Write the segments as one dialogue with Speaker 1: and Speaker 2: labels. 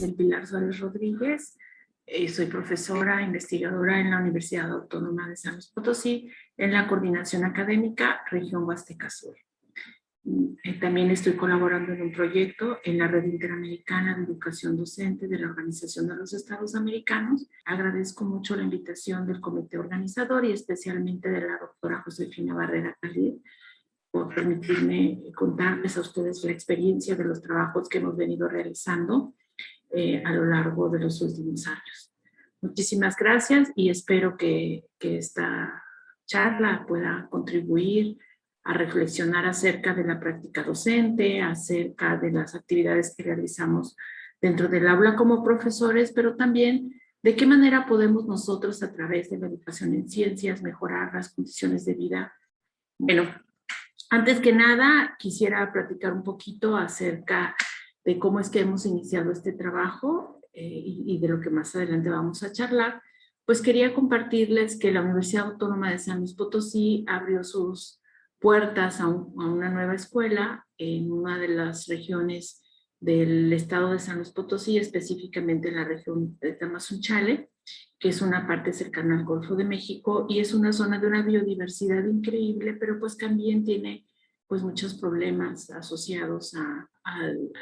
Speaker 1: del Pilar Suárez Rodríguez. Soy profesora investigadora en la Universidad Autónoma de San Luis Potosí en la Coordinación Académica Región Huasteca Sur. También estoy colaborando en un proyecto en la Red Interamericana de Educación Docente de la Organización de los Estados Americanos. Agradezco mucho la invitación del comité organizador y especialmente de la doctora Josefina Barrera Khalid por permitirme contarles a ustedes la experiencia de los trabajos que hemos venido realizando a lo largo de los últimos años. Muchísimas gracias y espero que esta charla pueda contribuir a reflexionar acerca de la práctica docente, acerca de las actividades que realizamos dentro del aula como profesores, pero también de qué manera podemos nosotros a través de la educación en ciencias mejorar las condiciones de vida. Bueno, antes que nada quisiera platicar un poquito acerca de cómo es que hemos iniciado este trabajo y de lo que más adelante vamos a charlar. Pues quería compartirles que la Universidad Autónoma de San Luis Potosí abrió sus puertas a una nueva escuela en una de las regiones del estado de San Luis Potosí, específicamente en la región de Tamazunchale, que es una parte cercana al Golfo de México y es una zona de una biodiversidad increíble, pero pues también tiene pues muchos problemas asociados a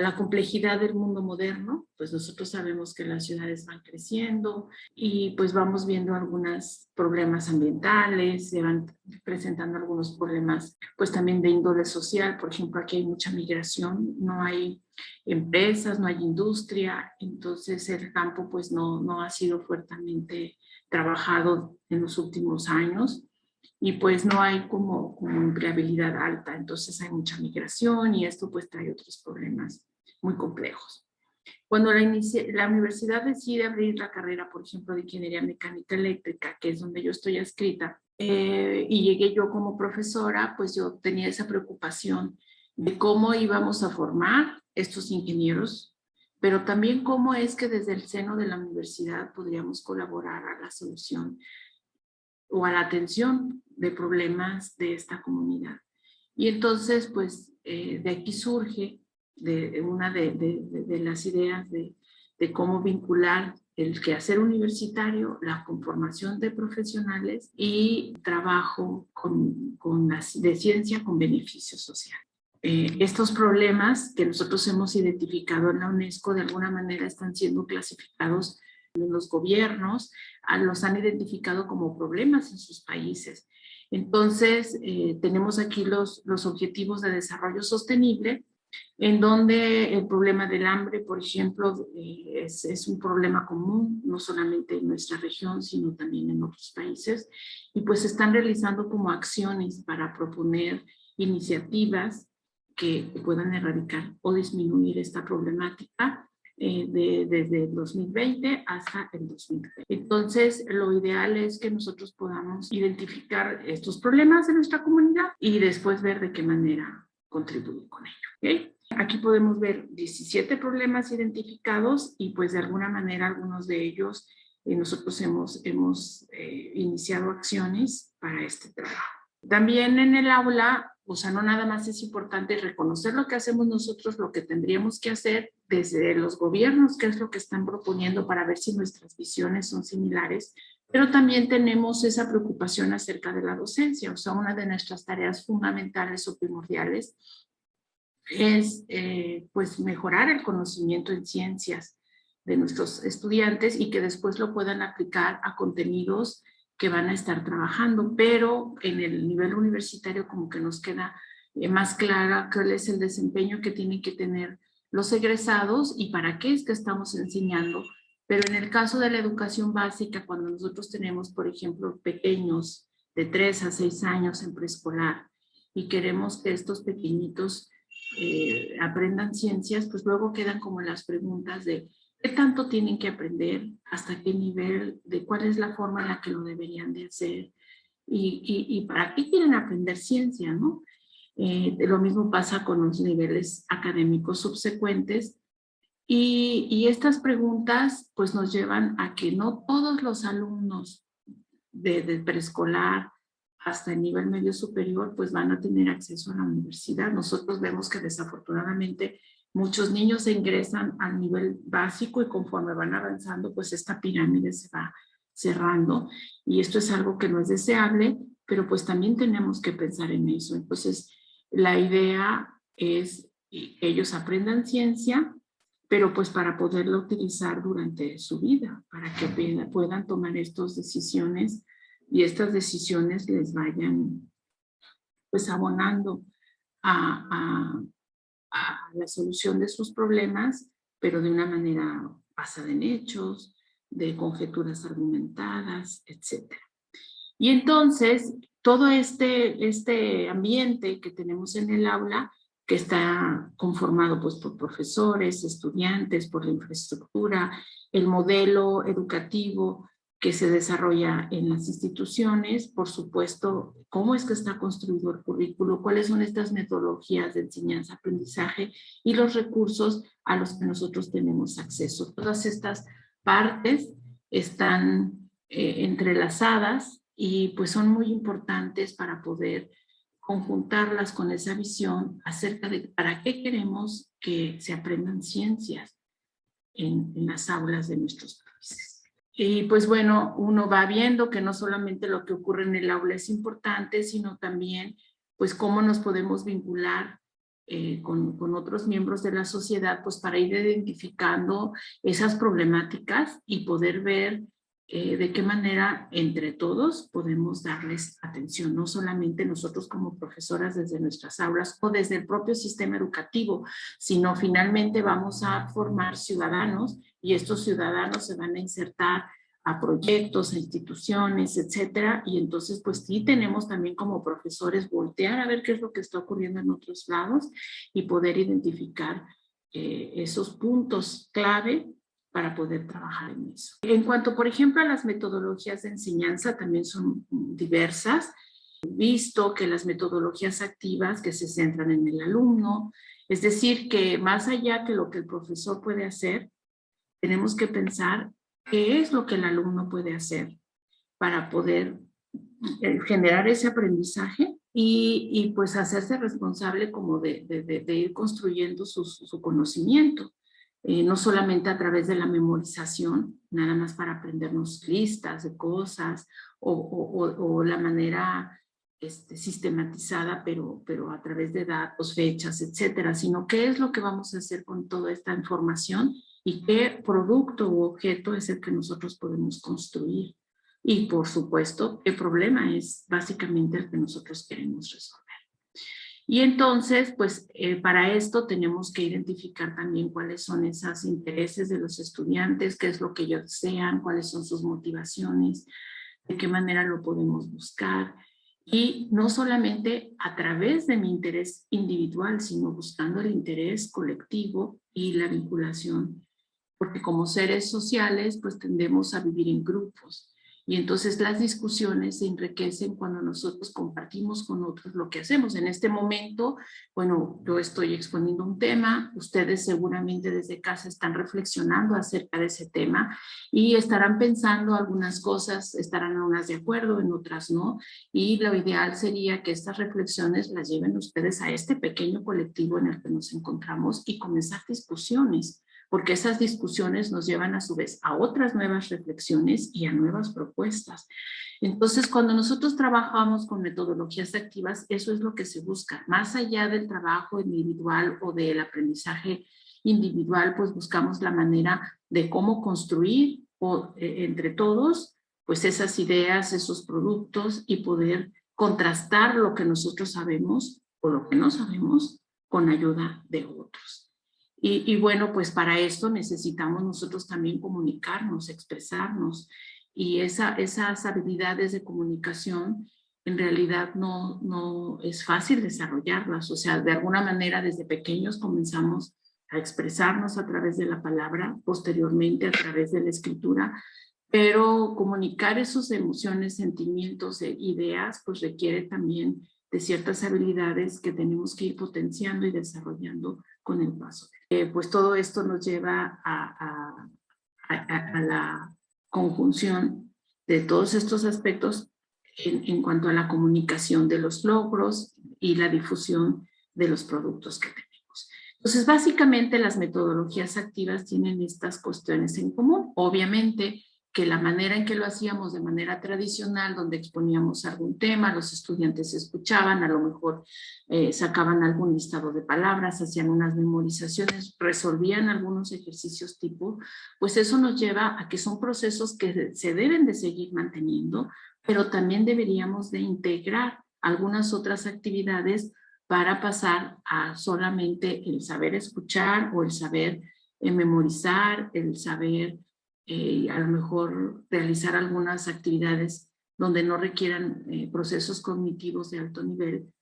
Speaker 1: la complejidad del mundo moderno. Pues nosotros sabemos que las ciudades van creciendo y pues vamos viendo algunos problemas ambientales, se van presentando algunos problemas pues también de índole social. Por ejemplo, aquí hay mucha migración, no hay empresas, no hay industria, entonces el campo pues no ha sido fuertemente trabajado en los últimos años. Y pues no hay como empleabilidad alta, entonces hay mucha migración y esto pues trae otros problemas muy complejos. Cuando la universidad decide abrir la carrera, por ejemplo, de Ingeniería Mecánica Eléctrica, que es donde yo estoy adscrita, y llegué yo como profesora, pues yo tenía esa preocupación de cómo íbamos a formar estos ingenieros, pero también cómo es que desde el seno de la universidad podríamos colaborar a la solución o a la atención de problemas de esta comunidad. Y entonces, pues, de aquí surge una de las ideas de cómo vincular el quehacer universitario, la conformación de profesionales y trabajo de ciencia con beneficio social. Estos problemas que nosotros hemos identificado en la UNESCO de alguna manera están siendo clasificados en los gobiernos, los han identificado como problemas en sus países. Entonces, tenemos aquí los objetivos de desarrollo sostenible, en donde el problema del hambre, por ejemplo, es un problema común, no solamente en nuestra región, sino también en otros países, y pues se están realizando como acciones para proponer iniciativas que puedan erradicar o disminuir esta problemática desde el 2020 hasta el 2030. Entonces, lo ideal es que nosotros podamos identificar estos problemas de nuestra comunidad y después ver de qué manera contribuir con ello. ¿Okay? Aquí podemos ver 17 problemas identificados y pues de alguna manera algunos de ellos nosotros hemos iniciado acciones para este trabajo. También en el aula, o sea, no nada más es importante reconocer lo que hacemos nosotros, lo que tendríamos que hacer desde los gobiernos, qué es lo que están proponiendo para ver si nuestras visiones son similares, pero también tenemos esa preocupación acerca de la docencia, o sea, una de nuestras tareas fundamentales o primordiales es pues mejorar el conocimiento en ciencias de nuestros estudiantes y que después lo puedan aplicar a contenidos que van a estar trabajando, pero en el nivel universitario como que nos queda más clara cuál es el desempeño que tienen que tener los egresados y para qué es que estamos enseñando. Pero en el caso de la educación básica, cuando nosotros tenemos, por ejemplo, pequeños de 3 a 6 años en preescolar y queremos que estos pequeñitos aprendan ciencias, pues luego quedan como las preguntas de ¿qué tanto tienen que aprender? ¿Hasta qué nivel? ¿De cuál es la forma en la que lo deberían de hacer? ¿Y para qué quieren aprender ciencia, no? Lo mismo pasa con los niveles académicos subsecuentes. Y estas preguntas pues nos llevan a que no todos los alumnos de preescolar hasta el nivel medio superior pues van a tener acceso a la universidad. Nosotros vemos que desafortunadamente Muchos niños se ingresan al nivel básico y conforme van avanzando, pues esta pirámide se va cerrando y esto es algo que no es deseable, pero pues también tenemos que pensar en eso. Entonces, la idea es que ellos aprendan ciencia, pero pues para poderla utilizar durante su vida, para que puedan tomar estas decisiones y estas decisiones les vayan pues abonando a, a la solución de sus problemas, pero de una manera basada en hechos, de conjeturas argumentadas, etc. Y entonces, todo este ambiente que tenemos en el aula, que está conformado pues, por profesores, estudiantes, por la infraestructura, el modelo educativo que se desarrolla en las instituciones, por supuesto, cómo es que está construido el currículo, cuáles son estas metodologías de enseñanza-aprendizaje y los recursos a los que nosotros tenemos acceso. Todas estas partes están entrelazadas y pues son muy importantes para poder conjuntarlas con esa visión acerca de para qué queremos que se aprendan ciencias en las aulas de nuestros países. Y pues bueno, uno va viendo que no solamente lo que ocurre en el aula es importante, sino también pues cómo nos podemos vincular con otros miembros de la sociedad pues para ir identificando esas problemáticas y poder ver de qué manera entre todos podemos darles atención, no solamente nosotros como profesoras desde nuestras aulas o desde el propio sistema educativo, sino finalmente vamos a formar ciudadanos y estos ciudadanos se van a insertar a proyectos, a instituciones, etcétera, y entonces pues sí tenemos también como profesores voltear a ver qué es lo que está ocurriendo en otros lados y poder identificar esos puntos clave para poder trabajar en eso. En cuanto, por ejemplo, a las metodologías de enseñanza, también son diversas. Visto que las metodologías activas que se centran en el alumno, es decir, que más allá que lo que el profesor puede hacer, tenemos que pensar qué es lo que el alumno puede hacer para poder generar ese aprendizaje y pues hacerse responsable como de ir construyendo su conocimiento. No solamente a través de la memorización, nada más para aprendernos listas de cosas o la manera sistematizada, pero a través de datos, fechas, etcétera, sino qué es lo que vamos a hacer con toda esta información y qué producto u objeto es el que nosotros podemos construir. Y por supuesto, el problema es básicamente el que nosotros queremos resolver. Y entonces, pues para esto tenemos que identificar también cuáles son esos intereses de los estudiantes, qué es lo que ellos desean, cuáles son sus motivaciones, de qué manera lo podemos buscar. Y no solamente a través de mi interés individual, sino buscando el interés colectivo y la vinculación. Porque como seres sociales, pues tendemos a vivir en grupos. Y entonces las discusiones se enriquecen cuando nosotros compartimos con otros lo que hacemos. En este momento, bueno, yo estoy exponiendo un tema, ustedes seguramente desde casa están reflexionando acerca de ese tema y estarán pensando algunas cosas, estarán unas de acuerdo, en otras no. Y lo ideal sería que estas reflexiones las lleven ustedes a este pequeño colectivo en el que nos encontramos y comenzar discusiones, porque esas discusiones nos llevan a su vez a otras nuevas reflexiones y a nuevas propuestas. Entonces, cuando nosotros trabajamos con metodologías activas, eso es lo que se busca. Más allá del trabajo individual o del aprendizaje individual, pues buscamos la manera de cómo construir entre todos, pues esas ideas, esos productos y poder contrastar lo que nosotros sabemos o lo que no sabemos con ayuda de otros. Y bueno, pues para esto necesitamos nosotros también comunicarnos, expresarnos. Y esas habilidades de comunicación en realidad no es fácil desarrollarlas. O sea, de alguna manera desde pequeños comenzamos a expresarnos a través de la palabra, posteriormente a través de la escritura, pero comunicar esas emociones, sentimientos e ideas pues requiere también de ciertas habilidades que tenemos que ir potenciando y desarrollando con el paso. Pues todo esto nos lleva a la conjunción de todos estos aspectos en cuanto a la comunicación de los logros y la difusión de los productos que tenemos. Entonces, básicamente las metodologías activas tienen estas cuestiones en común. Obviamente que la manera en que lo hacíamos de manera tradicional, donde exponíamos algún tema, los estudiantes escuchaban, a lo mejor sacaban algún listado de palabras, hacían unas memorizaciones, resolvían algunos ejercicios tipo, pues eso nos lleva a que son procesos que se deben de seguir manteniendo, pero también deberíamos de integrar algunas otras actividades para pasar a solamente el saber escuchar o el saber memorizar, el saber a lo mejor realizar algunas actividades donde no requieran procesos cognitivos de alto nivel,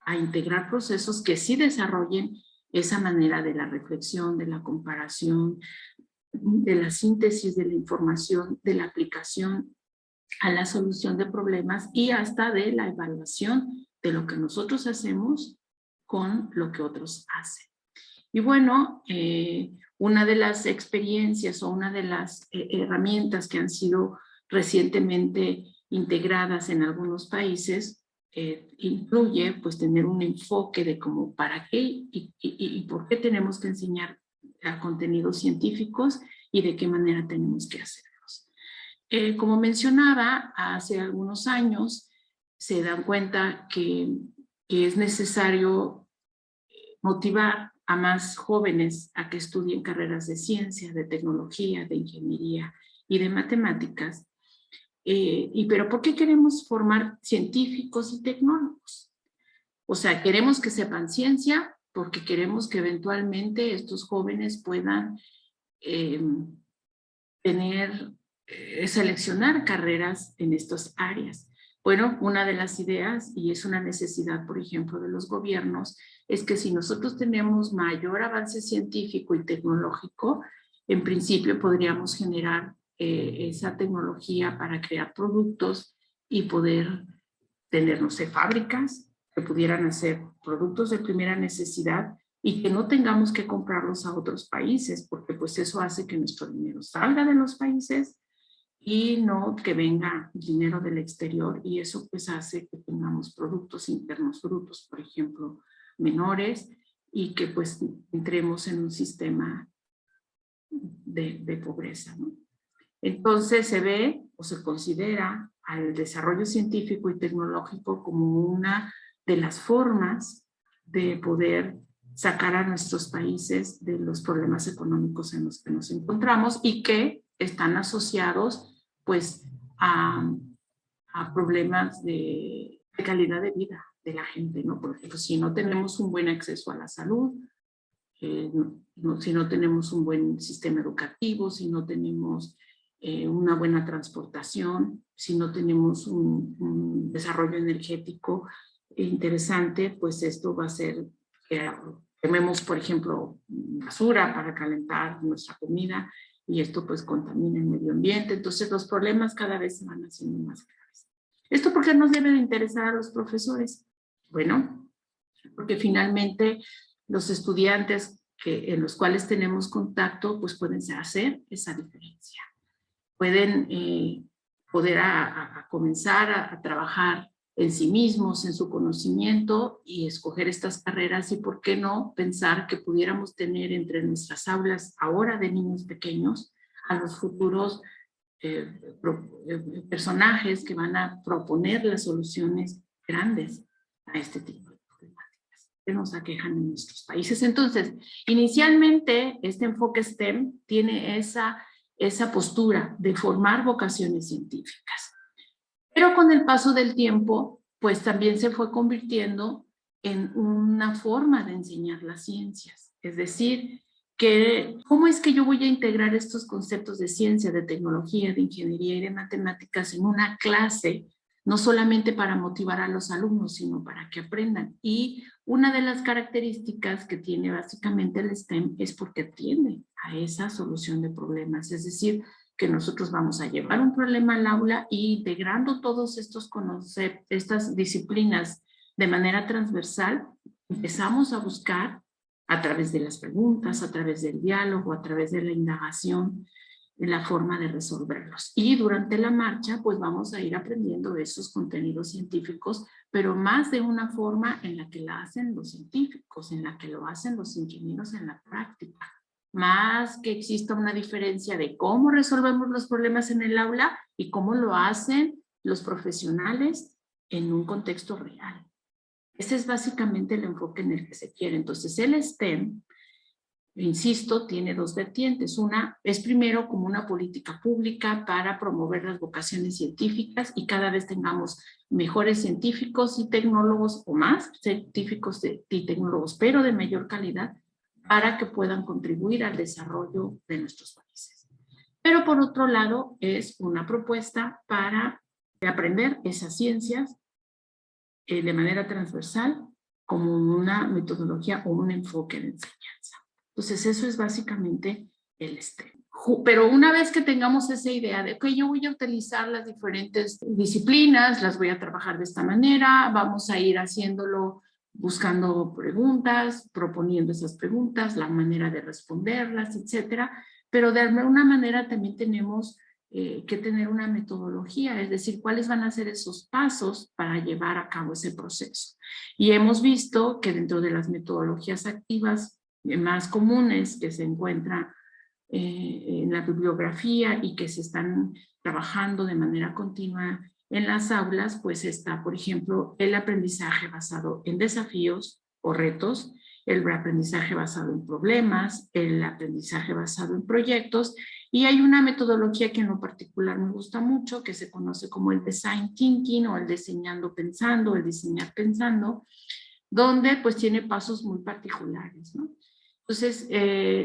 Speaker 1: a integrar procesos que sí desarrollen esa manera de la reflexión, de la comparación, de la síntesis de la información, de la aplicación a la solución de problemas y hasta de la evaluación de lo que nosotros hacemos con lo que otros hacen. Y bueno, una de las experiencias o una de las herramientas que han sido recientemente integradas en algunos países incluye pues tener un enfoque de cómo para qué y por qué tenemos que enseñar a contenidos científicos y de qué manera tenemos que hacerlos. Como mencionaba, hace algunos años se dan cuenta que es necesario motivar a más jóvenes a que estudien carreras de ciencia, de tecnología, de ingeniería y de matemáticas. Pero ¿por qué queremos formar científicos y tecnólogos? O sea, queremos que sepan ciencia porque queremos que eventualmente estos jóvenes puedan seleccionar carreras en estas áreas. Bueno, una de las ideas, y es una necesidad, por ejemplo, de los gobiernos, es que si nosotros tenemos mayor avance científico y tecnológico, en principio podríamos generar esa tecnología para crear productos y poder tener, no sé, fábricas que pudieran hacer productos de primera necesidad y que no tengamos que comprarlos a otros países, porque pues eso hace que nuestro dinero salga de los países y no que venga dinero del exterior, y eso pues hace que tengamos productos internos brutos, por ejemplo, menores, y que pues entremos en un sistema de pobreza, ¿no? Entonces se ve o se considera al desarrollo científico y tecnológico como una de las formas de poder sacar a nuestros países de los problemas económicos en los que nos encontramos y que están asociados pues a problemas de calidad de vida de la gente, ¿no? Por ejemplo, si no tenemos un buen acceso a la salud, si no tenemos un buen sistema educativo, si no tenemos una buena transportación, si no tenemos un desarrollo energético interesante, pues esto va a ser que quememos, por ejemplo, basura para calentar nuestra comida y esto pues contamina el medio ambiente. Entonces los problemas cada vez se van haciendo más graves. ¿Esto por qué nos debe de interesar a los profesores? Bueno, porque finalmente los estudiantes en los cuales tenemos contacto pues pueden hacer esa diferencia. Pueden poder comenzar a trabajar en sí mismos, en su conocimiento y escoger estas carreras y por qué no pensar que pudiéramos tener entre nuestras aulas ahora de niños pequeños a los futuros personajes que van a proponer las soluciones grandes a este tipo de problemáticas que nos aquejan en nuestros países. Entonces, inicialmente este enfoque STEM tiene esa postura de formar vocaciones científicas. Pero con el paso del tiempo, pues también se fue convirtiendo en una forma de enseñar las ciencias. Es decir, ¿cómo es que yo voy a integrar estos conceptos de ciencia, de tecnología, de ingeniería y de matemáticas en una clase? No solamente para motivar a los alumnos, sino para que aprendan. Y una de las características que tiene básicamente el STEM es porque atiende a esa solución de problemas. Es decir, que nosotros vamos a llevar un problema al aula y integrando todos estos conceptos, estas disciplinas de manera transversal, empezamos a buscar a través de las preguntas, a través del diálogo, a través de la indagación, la forma de resolverlos. Y durante la marcha, pues vamos a ir aprendiendo esos contenidos científicos, pero más de una forma en la que la hacen los científicos, en la que lo hacen los ingenieros en la práctica. Más que exista una diferencia de cómo resolvemos los problemas en el aula y cómo lo hacen los profesionales en un contexto real. Ese es básicamente el enfoque en el que se quiere. Entonces, el STEM, insisto, tiene dos vertientes. Una es primero como una política pública para promover las vocaciones científicas y cada vez tengamos mejores científicos y tecnólogos o más científicos y tecnólogos, pero de mayor calidad, para que puedan contribuir al desarrollo de nuestros países. Pero por otro lado, es una propuesta para aprender esas ciencias de manera transversal como una metodología o un enfoque de enseñanza. Entonces eso es básicamente el STEM. Pero una vez que tengamos esa idea de que yo voy a utilizar las diferentes disciplinas, las voy a trabajar de esta manera, vamos a ir haciéndolo buscando preguntas, proponiendo esas preguntas, la manera de responderlas, etcétera. Pero de alguna manera también tenemos que tener una metodología, es decir, cuáles van a ser esos pasos para llevar a cabo ese proceso. Y hemos visto que dentro de las metodologías activas más comunes que se encuentran en la bibliografía y que se están trabajando de manera continua en las aulas, pues está, por ejemplo, el aprendizaje basado en desafíos o retos, el aprendizaje basado en problemas, el aprendizaje basado en proyectos, y hay una metodología que en lo particular me gusta mucho, que se conoce como el design thinking o el diseñando pensando, el diseñar pensando, donde pues tiene pasos muy particulares, ¿no? Entonces,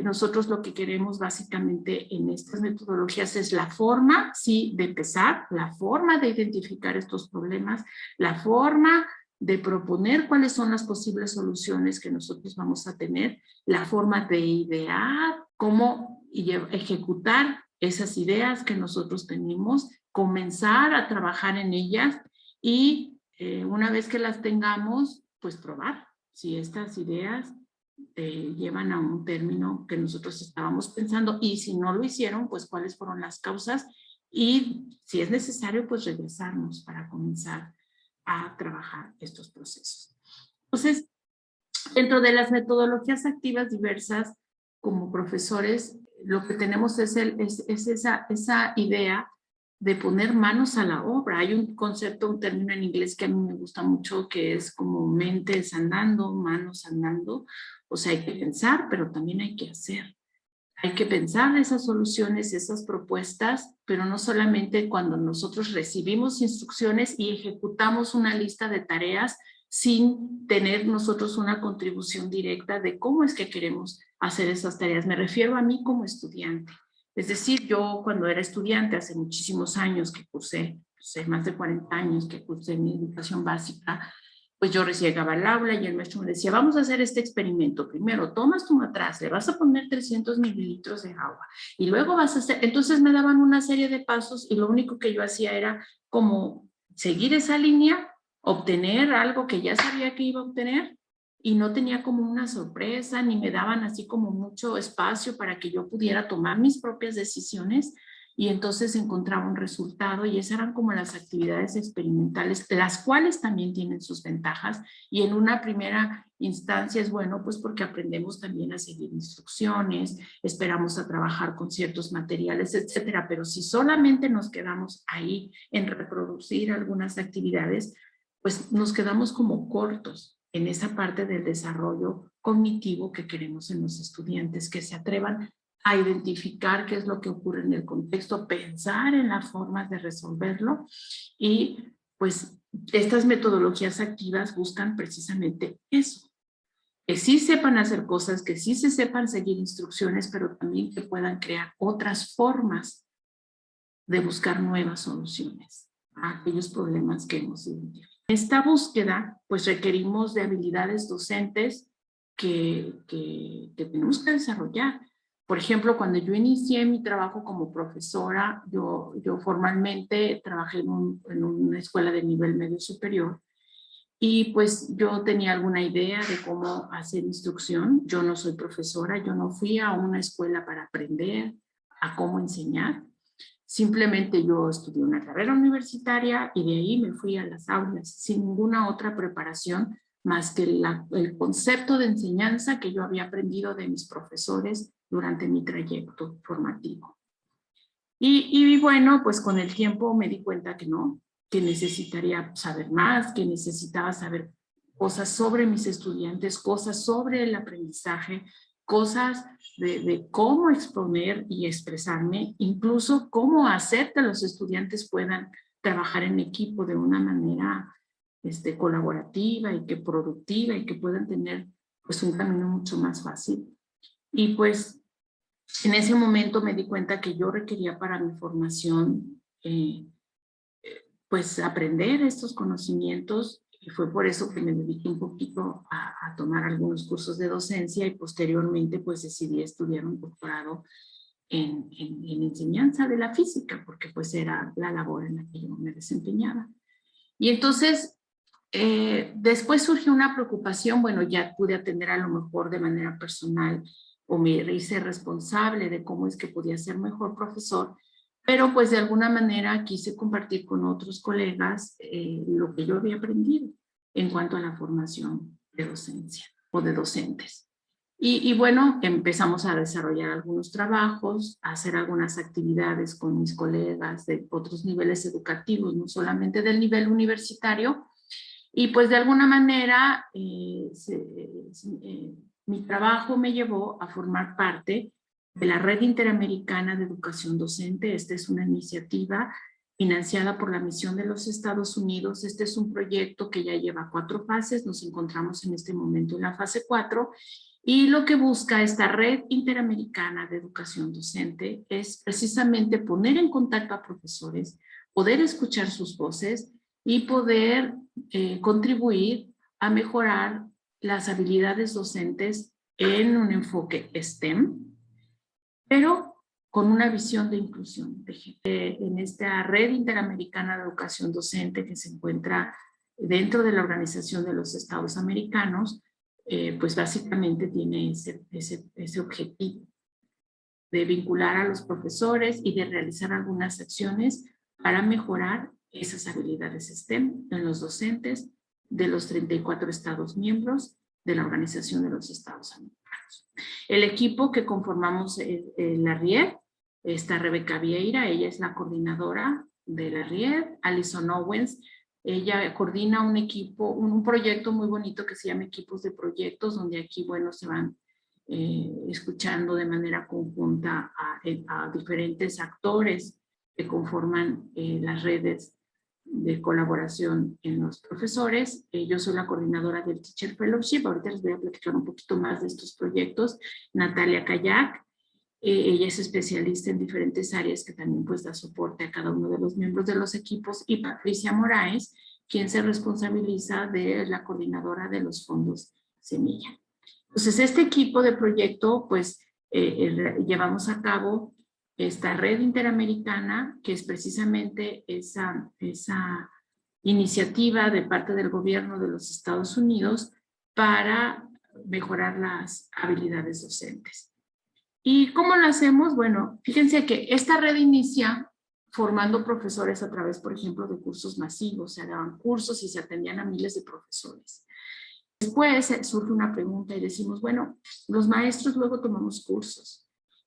Speaker 1: nosotros lo que queremos básicamente en estas metodologías es la forma, sí, de empezar, la forma de identificar estos problemas, la forma de proponer cuáles son las posibles soluciones que nosotros vamos a tener, la forma de idear, cómo ejecutar esas ideas que nosotros tenemos, comenzar a trabajar en ellas y una vez que las tengamos, pues probar si estas ideas llevan a un término que nosotros estábamos pensando y si no lo hicieron, pues cuáles fueron las causas y si es necesario, pues regresarnos para comenzar a trabajar estos procesos. Entonces, dentro de las metodologías activas diversas, como profesores, lo que tenemos es esa idea de poner manos a la obra. Hay un concepto, un término en inglés que a mí me gusta mucho, que es como mentes andando, manos andando. O sea, hay que pensar, pero también hay que hacer. Hay que pensar esas soluciones, esas propuestas, pero no solamente cuando nosotros recibimos instrucciones y ejecutamos una lista de tareas sin tener nosotros una contribución directa de cómo es que queremos hacer esas tareas. Me refiero a mí como estudiante. Es decir, yo cuando era estudiante, hace muchísimos años que cursé, más de 40 años que cursé mi educación básica, pues yo llegaba al aula y el maestro me decía, vamos a hacer este experimento. Primero, tomas tu matraz, le vas a poner 300 mililitros de agua y luego vas a hacer, entonces me daban una serie de pasos y lo único que yo hacía era como seguir esa línea, obtener algo que ya sabía que iba a obtener y no tenía como una sorpresa, ni me daban así como mucho espacio para que yo pudiera tomar mis propias decisiones y entonces encontraba un resultado y esas eran como las actividades experimentales, las cuales también tienen sus ventajas y en una primera instancia es bueno pues porque aprendemos también a seguir instrucciones, esperamos a trabajar con ciertos materiales, etcétera, pero si solamente nos quedamos ahí en reproducir algunas actividades, pues nos quedamos como cortos en esa parte del desarrollo cognitivo que queremos en los estudiantes, que se atrevan a identificar qué es lo que ocurre en el contexto, pensar en las formas de resolverlo y pues estas metodologías activas buscan precisamente eso, que sí sepan hacer cosas, que sí se sepan seguir instrucciones, pero también que puedan crear otras formas de buscar nuevas soluciones a aquellos problemas que hemos identificado. En esta búsqueda, pues requerimos de habilidades docentes que tenemos que desarrollar. Por ejemplo, cuando yo inicié mi trabajo como profesora, yo formalmente trabajé en una escuela de nivel medio superior y pues yo tenía alguna idea de cómo hacer instrucción. Yo no soy profesora, yo no fui a una escuela para aprender a cómo enseñar. Simplemente yo estudié una carrera universitaria y de ahí me fui a las aulas sin ninguna otra preparación más que el concepto de enseñanza que yo había aprendido de mis profesores durante mi trayecto formativo. Y bueno, pues con el tiempo me di cuenta que no, que necesitaría saber más, que necesitaba saber cosas sobre mis estudiantes, cosas sobre el aprendizaje, cosas de cómo exponer y expresarme, incluso cómo hacer que los estudiantes puedan trabajar en equipo de una manera colaborativa y que productiva y que puedan tener pues un camino mucho más fácil. Y pues en ese momento me di cuenta que yo requería para mi formación pues aprender estos conocimientos y fue por eso que me dediqué un poquito a tomar algunos cursos de docencia y posteriormente pues decidí estudiar un doctorado en enseñanza de la física porque pues era la labor en la que yo me desempeñaba. Y entonces después surgió una preocupación, bueno, ya pude atender a lo mejor de manera personal o me hice responsable de cómo es que podía ser mejor profesor, pero pues de alguna manera quise compartir con otros colegas lo que yo había aprendido en cuanto a la formación de docencia o de docentes. Y bueno, empezamos a desarrollar algunos trabajos, a hacer algunas actividades con mis colegas de otros niveles educativos, no solamente del nivel universitario, y pues de alguna manera mi trabajo me llevó a formar parte de la Red Interamericana de Educación Docente. Esta es una iniciativa financiada por la Misión de los Estados Unidos. Este es un proyecto que ya lleva 4 fases. Nos encontramos en este momento en la fase 4. Y lo que busca esta Red Interamericana de Educación Docente es precisamente poner en contacto a profesores, poder escuchar sus voces y poder contribuir a mejorar las habilidades docentes en un enfoque STEM, pero con una visión de inclusión. En esta Red Interamericana de Educación Docente que se encuentra dentro de la Organización de los Estados Americanos, pues básicamente tiene ese objetivo de vincular a los profesores y de realizar algunas acciones para mejorar esas habilidades STEM en los docentes de los 34 estados miembros de la Organización de los Estados Americanos. El equipo que conformamos la RIED, está Rebeca Vieira, ella es la coordinadora de la RIED, Alison Owens, ella coordina un equipo, un proyecto muy bonito que se llama Equipos de Proyectos, donde aquí, bueno, se van escuchando de manera conjunta a diferentes actores que conforman las redes de colaboración en los profesores. Yo soy la coordinadora del Teacher Fellowship. Ahorita les voy a platicar un poquito más de estos proyectos. Natalia Kayak, ella es especialista en diferentes áreas que también pues da soporte a cada uno de los miembros de los equipos, y Patricia Moraes, quien se responsabiliza de la coordinadora de los fondos Semilla. Entonces, este equipo de proyecto, pues, llevamos a cabo esta red interamericana, que es precisamente esa iniciativa de parte del gobierno de los Estados Unidos para mejorar las habilidades docentes. ¿Y cómo lo hacemos? Bueno, fíjense que esta red inicia formando profesores a través, por ejemplo, de cursos masivos. Se daban cursos y se atendían a miles de profesores. Después surge una pregunta y decimos, bueno, los maestros luego tomamos cursos,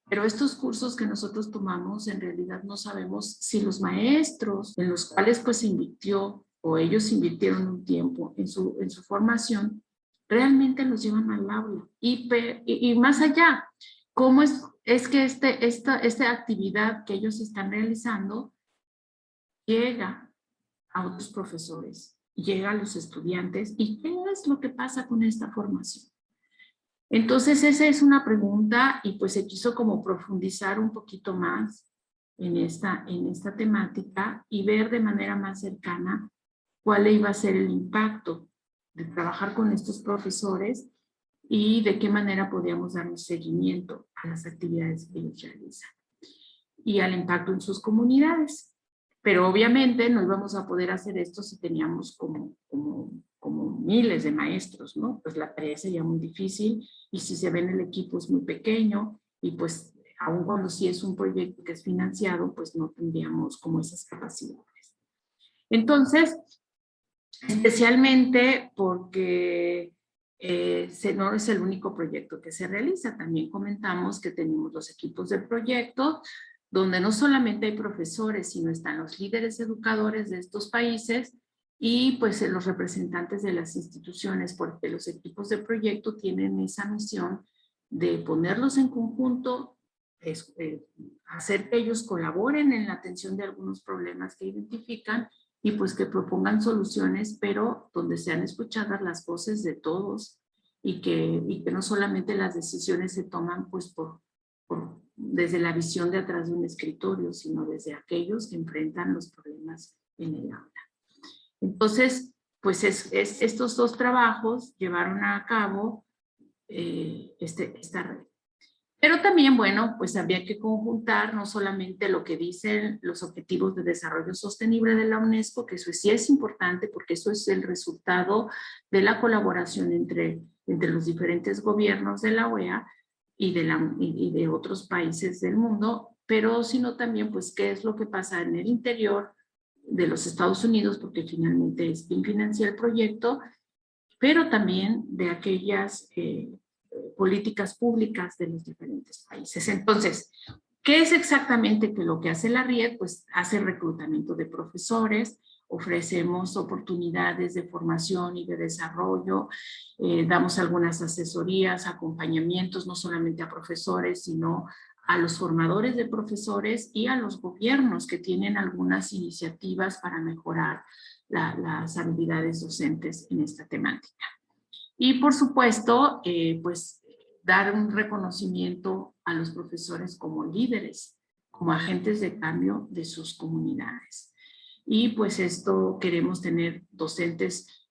Speaker 1: pero estos cursos que nosotros tomamos en realidad no sabemos si los maestros en los cuales pues se invirtió o ellos invirtieron un tiempo en su formación, realmente los llevan al aula. Y más allá, ¿cómo es que esta actividad que ellos están realizando llega a otros profesores, llega a los estudiantes? ¿Y qué es lo que pasa con esta formación? Entonces esa es una pregunta, y pues se quiso como profundizar un poquito más en esta temática y ver de manera más cercana cuál iba a ser el impacto de trabajar con estos profesores y de qué manera podíamos darnos seguimiento a las actividades que ellos realizan y al impacto en sus comunidades. Pero obviamente no íbamos a poder hacer esto si teníamos como miles de maestros, ¿no? Pues la tarea sería muy difícil, y si se ven el equipo es muy pequeño, y pues aun cuando sí es un proyecto que es financiado, pues no tendríamos como esas capacidades. Entonces, especialmente porque no es el único proyecto que se realiza. También comentamos que tenemos los equipos de proyecto, donde no solamente hay profesores, sino están los líderes educadores de estos países y pues los representantes de las instituciones, porque los equipos de proyecto tienen esa misión de ponerlos en conjunto, hacer que ellos colaboren en la atención de algunos problemas que identifican y pues que propongan soluciones, pero donde sean escuchadas las voces de todos y que no solamente las decisiones se toman pues desde la visión de atrás de un escritorio, sino desde aquellos que enfrentan los problemas en el aula. Entonces, pues estos dos trabajos llevaron a cabo esta red. Pero también, bueno, pues habría que conjuntar no solamente lo que dicen los Objetivos de Desarrollo Sostenible de la UNESCO, que eso sí es importante porque eso es el resultado de la colaboración entre los diferentes gobiernos de la OEA y de otros países del mundo, pero sino también pues qué es lo que pasa en el interior de los Estados Unidos, porque finalmente es quien financia el proyecto, pero también de aquellas políticas públicas de los diferentes países. Entonces, ¿qué es exactamente lo que hace la RIED? Pues hace reclutamiento de profesores, ofrecemos oportunidades de formación y de desarrollo, damos algunas asesorías, acompañamientos, no solamente a profesores, sino a los formadores de profesores y a los gobiernos que tienen algunas iniciativas para mejorar las habilidades docentes en esta temática. Y por supuesto, pues dar un reconocimiento a los profesores como líderes, como agentes de cambio de sus comunidades. Y pues esto queremos tener docentes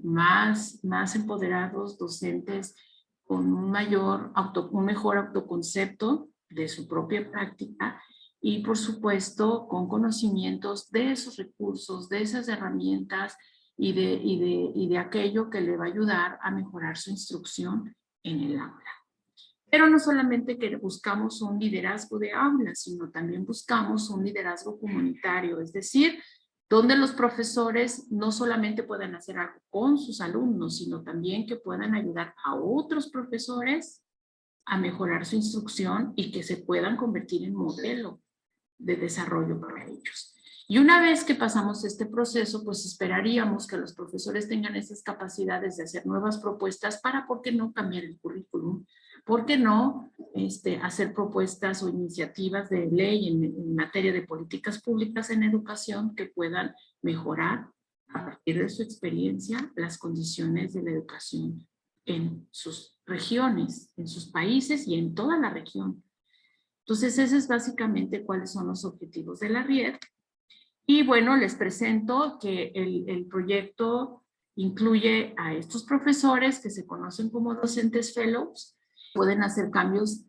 Speaker 1: más empoderados, docentes con un mejor autoconcepto de su propia práctica y por supuesto con conocimientos de esos recursos, de esas herramientas y de aquello que le va a ayudar a mejorar su instrucción en el aula. Pero no solamente que buscamos un liderazgo de aula, sino también buscamos un liderazgo comunitario, es decir, donde los profesores no solamente puedan hacer algo con sus alumnos, sino también que puedan ayudar a otros profesores a mejorar su instrucción y que se puedan convertir en modelo de desarrollo para ellos. Y una vez que pasamos este proceso, pues esperaríamos que los profesores tengan esas capacidades de hacer nuevas propuestas para, ¿por qué no cambiar el currículum? ¿Por qué no hacer propuestas o iniciativas de ley en materia de políticas públicas en educación que puedan mejorar a partir de su experiencia las condiciones de la educación en sus regiones, en sus países y en toda la región? Entonces, ese es básicamente cuáles son los objetivos de la RIED. Y bueno, les presento que el proyecto incluye a estos profesores que se conocen como docentes fellows, pueden hacer cambios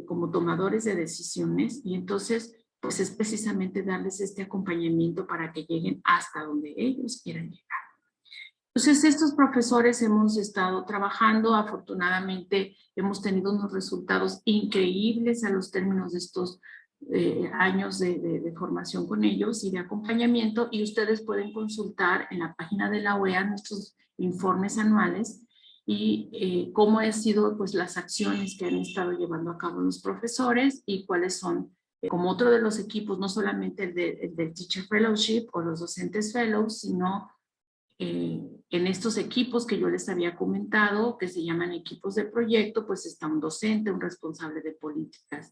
Speaker 1: como tomadores de decisiones y entonces pues es precisamente darles este acompañamiento para que lleguen hasta donde ellos quieran llegar. Entonces, estos profesores hemos estado trabajando, afortunadamente hemos tenido unos resultados increíbles a los términos de estos años de formación con ellos y de acompañamiento, y ustedes pueden consultar en la página de la OEA nuestros informes anuales y cómo han sido pues, las acciones que han estado llevando a cabo los profesores y cuáles son, como otro de los equipos, no solamente el del Teacher Fellowship o los docentes fellows, sino en estos equipos que yo les había comentado, que se llaman equipos de proyecto, pues está un docente, un responsable de políticas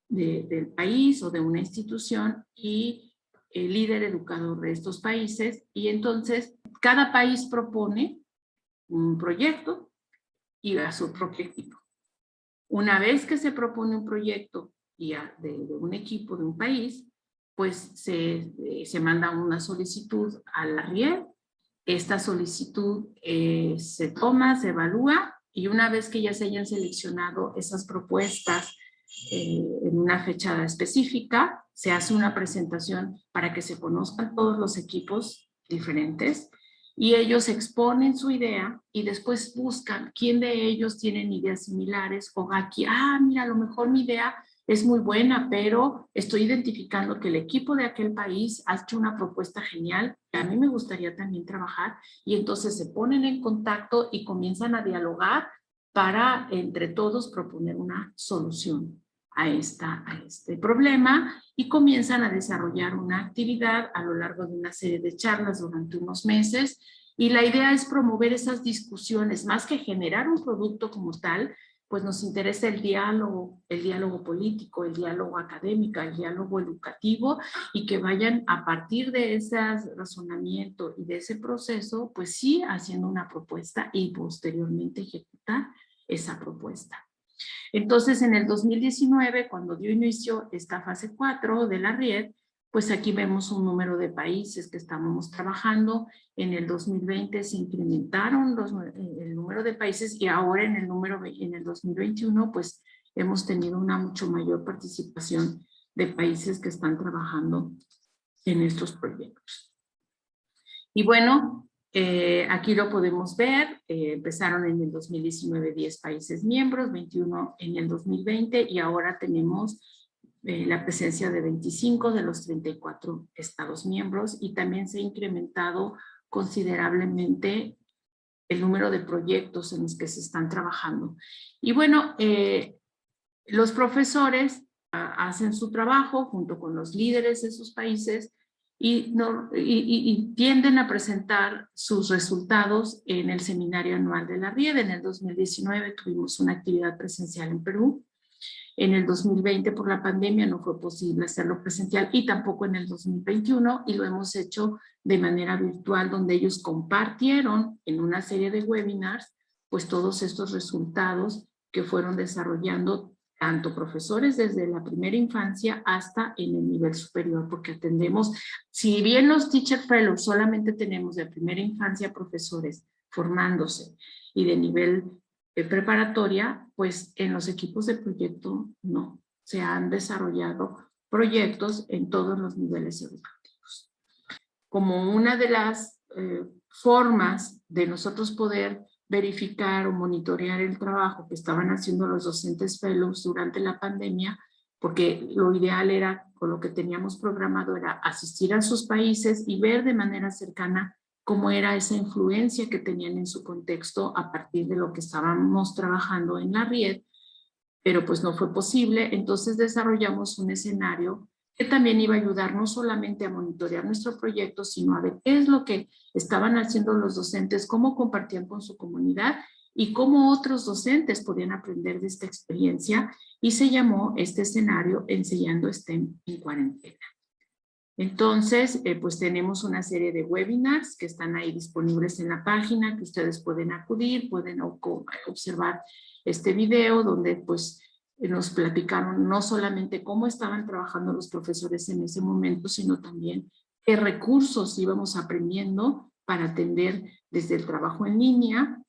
Speaker 1: del país o de una institución y el líder educador de estos países. Y entonces cada país propone un proyecto y da su propio equipo. Una vez que se propone un proyecto de un equipo de un país, pues se manda una solicitud a la RIED. Esta solicitud se toma, se evalúa y una vez que ya se hayan seleccionado esas propuestas en una fecha específica, se hace una presentación para que se conozcan todos los equipos diferentes y ellos exponen su idea y después buscan quién de ellos tienen ideas similares o aquí, mira, a lo mejor mi idea es muy buena, pero estoy identificando que el equipo de aquel país ha hecho una propuesta genial que a mí me gustaría también trabajar, y entonces se ponen en contacto y comienzan a dialogar para entre todos proponer una solución a este problema, y comienzan a desarrollar una actividad a lo largo de una serie de charlas durante unos meses, y la idea es promover esas discusiones, más que generar un producto como tal. Pues nos interesa el diálogo político, el diálogo académico, el diálogo educativo, y que vayan a partir de ese razonamiento y de ese proceso, pues sí, haciendo una propuesta y posteriormente ejecutar esa propuesta. Entonces, en el 2019, cuando dio inicio esta fase 4 de la RIED, pues aquí vemos un número de países que estábamos trabajando. En el 2020 se incrementaron el número de países, y ahora en el 2021 pues hemos tenido una mucho mayor participación de países que están trabajando en estos proyectos. Y bueno, aquí lo podemos ver. Empezaron en el 2019 10 países miembros, 21 en el 2020, y ahora tenemos la presencia de 25 de los 34 estados miembros, y también se ha incrementado considerablemente el número de proyectos en los que se están trabajando. Y bueno, los profesores hacen su trabajo junto con los líderes de sus países y tienden a presentar sus resultados en el seminario anual de la RIED. En el 2019 tuvimos una actividad presencial en Perú. En el 2020 por la pandemia no fue posible hacerlo presencial, y tampoco en el 2021, y lo hemos hecho de manera virtual, donde ellos compartieron en una serie de webinars pues todos estos resultados que fueron desarrollando tanto profesores desde la primera infancia hasta en el nivel superior, porque atendemos, si bien los Teacher Fellows solamente tenemos de primera infancia profesores formándose y de nivel preparatoria, pues en los equipos de proyecto no. Se han desarrollado proyectos en todos los niveles educativos. Como una de las formas de nosotros poder verificar o monitorear el trabajo que estaban haciendo los docentes fellows durante la pandemia, porque lo ideal era, con lo que teníamos programado, era asistir a sus países y ver de manera cercana cómo era esa influencia que tenían en su contexto a partir de lo que estábamos trabajando en la RIED, pero pues no fue posible. Entonces desarrollamos un escenario que también iba a ayudar no solamente a monitorear nuestro proyecto, sino a ver qué es lo que estaban haciendo los docentes, cómo compartían con su comunidad y cómo otros docentes podían aprender de esta experiencia, y se llamó este escenario Enseñando STEM en Cuarentena. Entonces, pues tenemos una serie de webinars que están ahí disponibles en la página, que ustedes pueden acudir, pueden observar este video donde pues nos platicaron no solamente cómo estaban trabajando los profesores en ese momento, sino también qué recursos íbamos aprendiendo para atender desde el trabajo en línea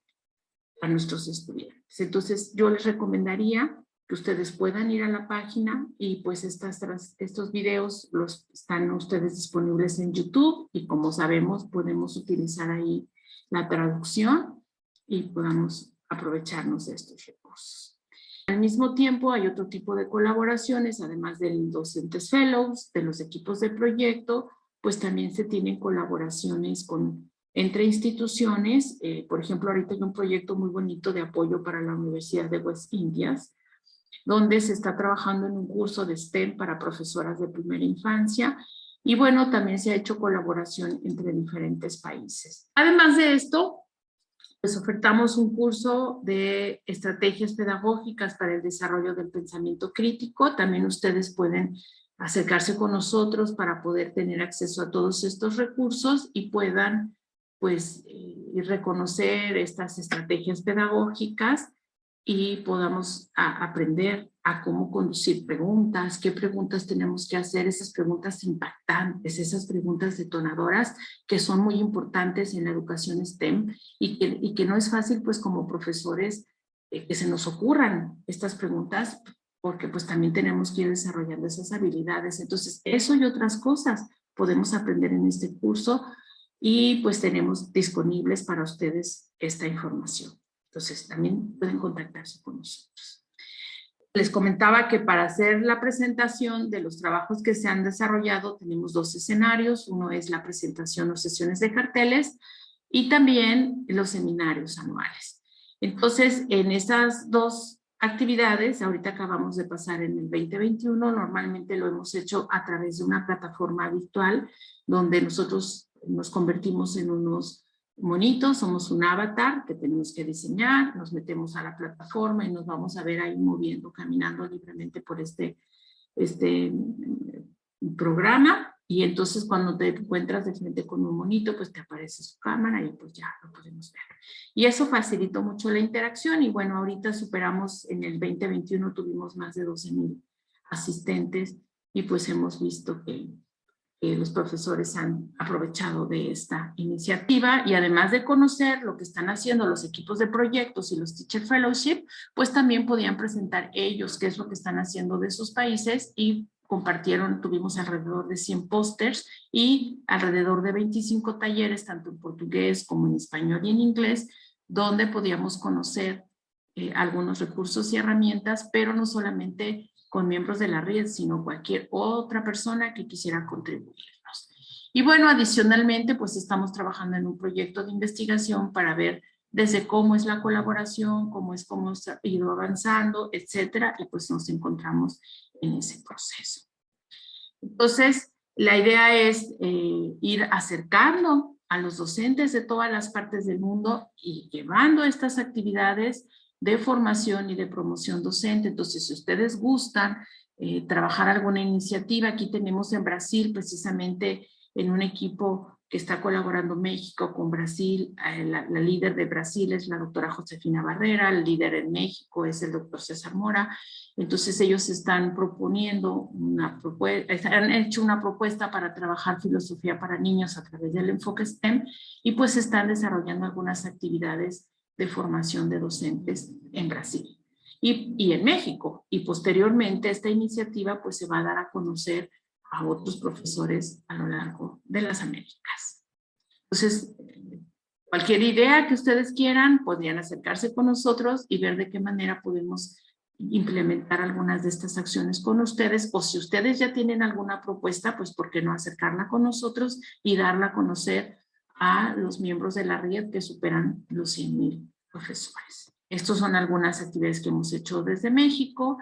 Speaker 1: a nuestros estudiantes. Entonces, yo les recomendaría que ustedes puedan ir a la página, y pues estos videos están ustedes disponibles en YouTube, y como sabemos podemos utilizar ahí la traducción y podamos aprovecharnos de estos recursos. Al mismo tiempo hay otro tipo de colaboraciones, además de docentes fellows, de los equipos de proyecto, pues también se tienen colaboraciones entre instituciones. Por ejemplo, ahorita hay un proyecto muy bonito de apoyo para la Universidad de West Indies, donde se está trabajando en un curso de STEM para profesoras de primera infancia, y bueno, también se ha hecho colaboración entre diferentes países. Además de esto, pues ofertamos un curso de estrategias pedagógicas para el desarrollo del pensamiento crítico. También ustedes pueden acercarse con nosotros para poder tener acceso a todos estos recursos y puedan pues reconocer estas estrategias pedagógicas y podamos aprender a cómo conducir preguntas, qué preguntas tenemos que hacer, esas preguntas impactantes, esas preguntas detonadoras que son muy importantes en la educación STEM, y que no es fácil pues como profesores que se nos ocurran estas preguntas, porque pues también tenemos que ir desarrollando esas habilidades. Entonces eso y otras cosas podemos aprender en este curso y pues tenemos disponibles para ustedes esta información. Entonces también pueden contactarse con nosotros. Les comentaba que para hacer la presentación de los trabajos que se han desarrollado tenemos dos escenarios. Uno es la presentación o sesiones de carteles y también los seminarios anuales. Entonces, en esas dos actividades, ahorita acabamos de pasar en el 2021, normalmente lo hemos hecho a través de una plataforma virtual donde nosotros nos convertimos en unos monitos, somos un avatar que tenemos que diseñar, nos metemos a la plataforma y nos vamos a ver ahí moviendo, caminando libremente por este programa, y entonces cuando te encuentras de frente con un monito, pues te aparece su cámara y pues ya lo podemos ver. Y eso facilitó mucho la interacción y bueno, ahorita superamos, en el 2021 tuvimos más de 12,000 asistentes y pues hemos visto que los profesores han aprovechado de esta iniciativa y además de conocer lo que están haciendo los equipos de proyectos y los Teacher Fellowship, pues también podían presentar ellos qué es lo que están haciendo de sus países y compartieron, tuvimos alrededor de 100 pósters y alrededor de 25 talleres, tanto en portugués como en español y en inglés, donde podíamos conocer algunos recursos y herramientas, pero no solamente con miembros de la red, sino cualquier otra persona que quisiera contribuirnos. Y bueno, adicionalmente, pues estamos trabajando en un proyecto de investigación para ver desde cómo es la colaboración, cómo ha ido avanzando, etcétera, y pues nos encontramos en ese proceso. Entonces, la idea es ir acercando a los docentes de todas las partes del mundo y llevando estas actividades de formación y de promoción docente. Entonces, si ustedes gustan trabajar alguna iniciativa, aquí tenemos en Brasil precisamente en un equipo que está colaborando México con Brasil. La líder de Brasil es la doctora Josefina Barrera, el líder en México es el doctor César Mora. Entonces ellos están proponiendo han hecho una propuesta para trabajar filosofía para niños a través del enfoque STEM y pues están desarrollando algunas actividades de formación de docentes en Brasil y en México. Y posteriormente esta iniciativa pues se va a dar a conocer a otros profesores a lo largo de las Américas. Entonces, cualquier idea que ustedes quieran, podrían acercarse con nosotros y ver de qué manera podemos implementar algunas de estas acciones con ustedes, o si ustedes ya tienen alguna propuesta, pues por qué no acercarla con nosotros y darla a conocer a los miembros de la red que superan los 100,000 profesores. Estas son algunas actividades que hemos hecho desde México,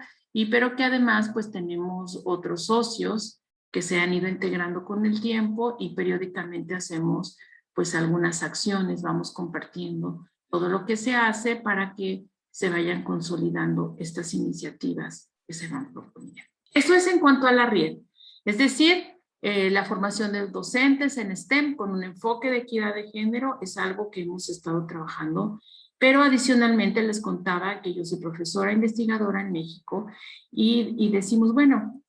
Speaker 1: pero que además pues tenemos otros socios que se han ido integrando con el tiempo y periódicamente hacemos pues algunas acciones, vamos compartiendo todo lo que se hace para que se vayan consolidando estas iniciativas que se van proponiendo. Esto es en cuanto a la red, es decir, la formación de docentes en STEM con un enfoque de equidad de género es algo que hemos estado trabajando, pero adicionalmente les contaba que yo soy profesora investigadora en México y decimos, bueno,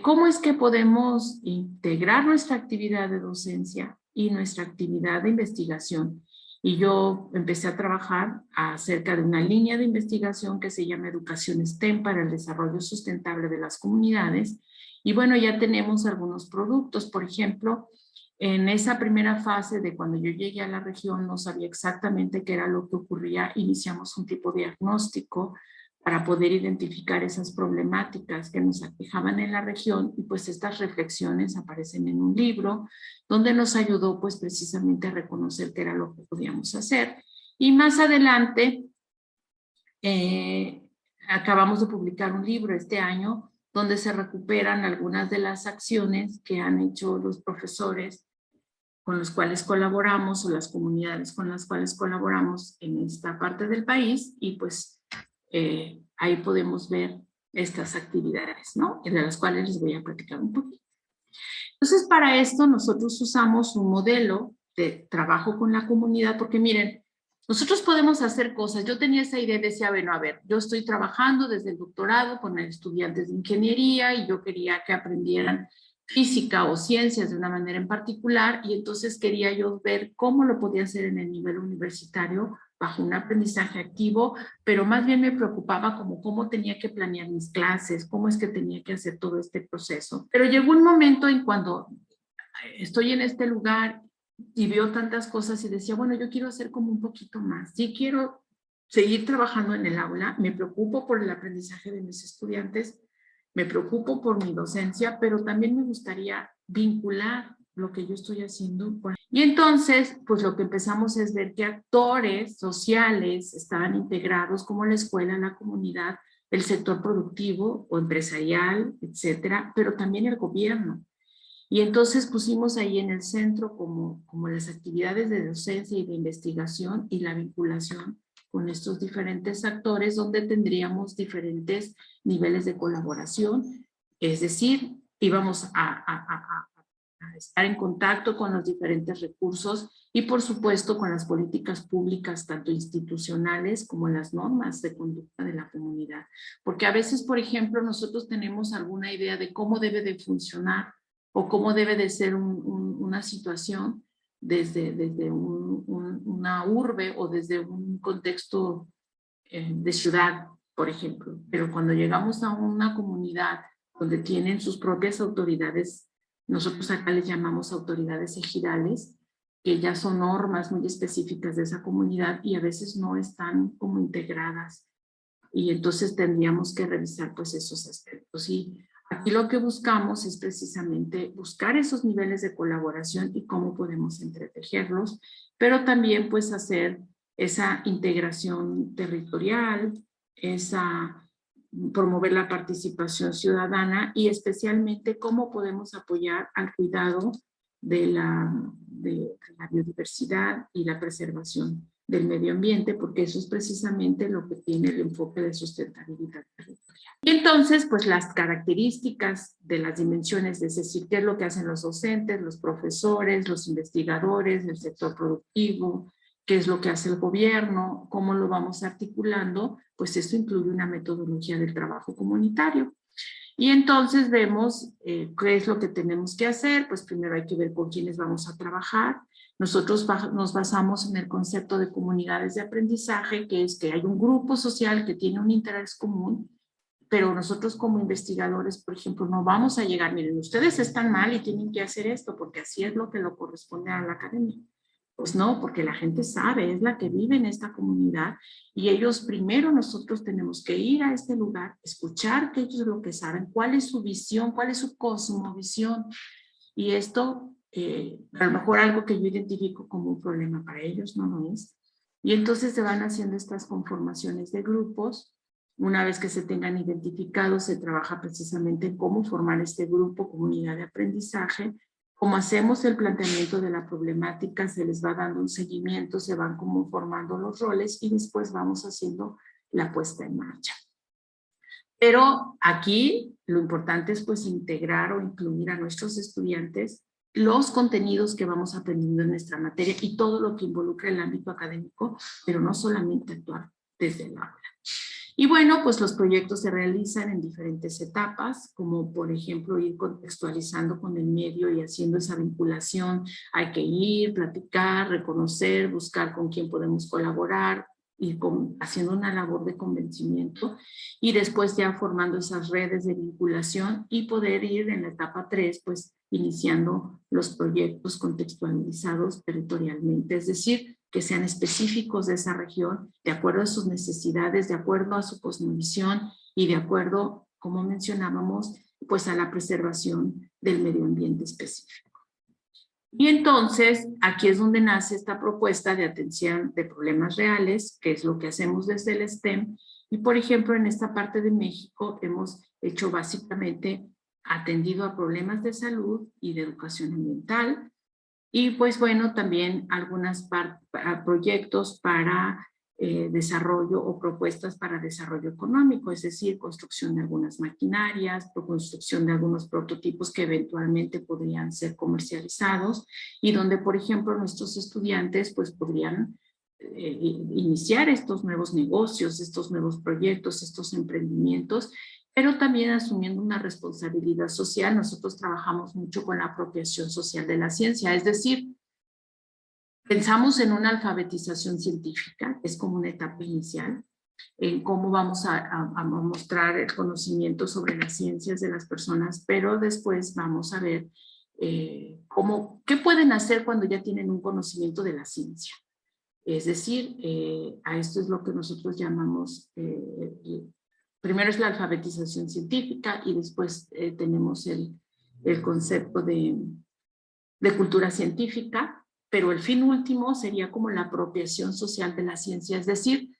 Speaker 1: ¿cómo es que podemos integrar nuestra actividad de docencia y nuestra actividad de investigación? Y yo empecé a trabajar acerca de una línea de investigación que se llama Educación STEM para el desarrollo sustentable de las comunidades. Y bueno, ya tenemos algunos productos. Por ejemplo, en esa primera fase de cuando yo llegué a la región, no sabía exactamente qué era lo que ocurría. Iniciamos un tipo de diagnóstico para poder identificar esas problemáticas que nos aquejaban en la región, y pues estas reflexiones aparecen en un libro donde nos ayudó pues precisamente a reconocer qué era lo que podíamos hacer. Y más adelante acabamos de publicar un libro este año donde se recuperan algunas de las acciones que han hecho los profesores con los cuales colaboramos o las comunidades con las cuales colaboramos en esta parte del país, y pues ahí podemos ver estas actividades, ¿no? De las cuales les voy a platicar un poquito. Entonces, para esto nosotros usamos un modelo de trabajo con la comunidad, porque miren, nosotros podemos hacer cosas. Yo tenía esa idea y decía, bueno, a ver, yo estoy trabajando desde el doctorado con estudiantes de ingeniería y yo quería que aprendieran física o ciencias de una manera en particular, y entonces quería yo ver cómo lo podía hacer en el nivel universitario bajo un aprendizaje activo, pero más bien me preocupaba como cómo tenía que planear mis clases, cómo es que tenía que hacer todo este proceso. Pero llegó un momento en cuando estoy en este lugar y vio tantas cosas y decía, bueno, yo quiero hacer como un poquito más. Sí quiero seguir trabajando en el aula, me preocupo por el aprendizaje de mis estudiantes, me preocupo por mi docencia, pero también me gustaría vincular lo que yo estoy haciendo. Y entonces, pues lo que empezamos es ver qué actores sociales estaban integrados, como la escuela, la comunidad, el sector productivo o empresarial, etcétera, pero también el gobierno. Y entonces pusimos ahí en el centro como las actividades de docencia y de investigación y la vinculación con estos diferentes actores donde tendríamos diferentes niveles de colaboración, es decir, íbamos a estar en contacto con los diferentes recursos y por supuesto con las políticas públicas, tanto institucionales como las normas de conducta de la comunidad. Porque a veces, por ejemplo, nosotros tenemos alguna idea de cómo debe de funcionar o cómo debe de ser una situación desde una urbe o desde un contexto de ciudad, por ejemplo. Pero cuando llegamos a una comunidad donde tienen sus propias autoridades, nosotros acá les llamamos autoridades ejidales, que ya son normas muy específicas de esa comunidad y a veces no están como integradas. Y entonces tendríamos que revisar pues esos aspectos. Y aquí lo que buscamos es precisamente buscar esos niveles de colaboración y cómo podemos entretejerlos, pero también pues hacer esa integración territorial, promover la participación ciudadana y especialmente cómo podemos apoyar al cuidado de la biodiversidad y la preservación del medio ambiente, porque eso es precisamente lo que tiene el enfoque de sustentabilidad territorial. Y entonces, pues las características de las dimensiones, es decir, qué es lo que hacen los docentes, los profesores, los investigadores, el sector productivo, qué es lo que hace el gobierno, cómo lo vamos articulando, pues esto incluye una metodología del trabajo comunitario. Y entonces vemos qué es lo que tenemos que hacer, pues primero hay que ver con quiénes vamos a trabajar. Nosotros nos basamos en el concepto de comunidades de aprendizaje, que es que hay un grupo social que tiene un interés común, pero nosotros como investigadores, por ejemplo, no vamos a llegar, miren, ustedes están mal y tienen que hacer esto, porque así es lo que lo corresponde a la academia. Pues no, porque la gente sabe, es la que vive en esta comunidad y ellos primero nosotros tenemos que ir a este lugar, escuchar que ellos lo que saben, cuál es su visión, cuál es su cosmovisión y esto a lo mejor algo que yo identifico como un problema para ellos no lo es. Y entonces se van haciendo estas conformaciones de grupos. Una vez que se tengan identificados, se trabaja precisamente en cómo formar este grupo, comunidad de aprendizaje. Como hacemos el planteamiento de la problemática, se les va dando un seguimiento, se van como formando los roles y después vamos haciendo la puesta en marcha. Pero aquí lo importante es pues integrar o incluir a nuestros estudiantes los contenidos que vamos aprendiendo en nuestra materia y todo lo que involucra el ámbito académico, pero no solamente actuar desde el aula. Y bueno, pues los proyectos se realizan en diferentes etapas, como por ejemplo ir contextualizando con el medio y haciendo esa vinculación. Hay que ir, platicar, reconocer, buscar con quién podemos colaborar, ir haciendo una labor de convencimiento y después ya formando esas redes de vinculación y poder ir en la etapa 3, pues iniciando los proyectos contextualizados territorialmente, es decir, que sean específicos de esa región, de acuerdo a sus necesidades, de acuerdo a su cosmovisión y de acuerdo, como mencionábamos, pues a la preservación del medio ambiente específico. Y entonces, aquí es donde nace esta propuesta de atención de problemas reales, que es lo que hacemos desde el STEM. Y, por ejemplo, en esta parte de México hemos hecho básicamente atendido a problemas de salud y de educación ambiental, y pues bueno, también algunos proyectos para desarrollo o propuestas para desarrollo económico, es decir, construcción de algunas maquinarias, construcción de algunos prototipos que eventualmente podrían ser comercializados y donde, por ejemplo, nuestros estudiantes pues podrían iniciar estos nuevos negocios, estos nuevos proyectos, estos emprendimientos, pero también asumiendo una responsabilidad social. Nosotros trabajamos mucho con la apropiación social de la ciencia, es decir, pensamos en una alfabetización científica, es como una etapa inicial, en cómo vamos a mostrar el conocimiento sobre las ciencias de las personas, pero después vamos a ver ¿qué pueden hacer cuando ya tienen un conocimiento de la ciencia? Es decir, a esto es lo que nosotros llamamos, primero es la alfabetización científica y después tenemos el concepto de cultura científica, pero el fin último sería como la apropiación social de la ciencia, es decir,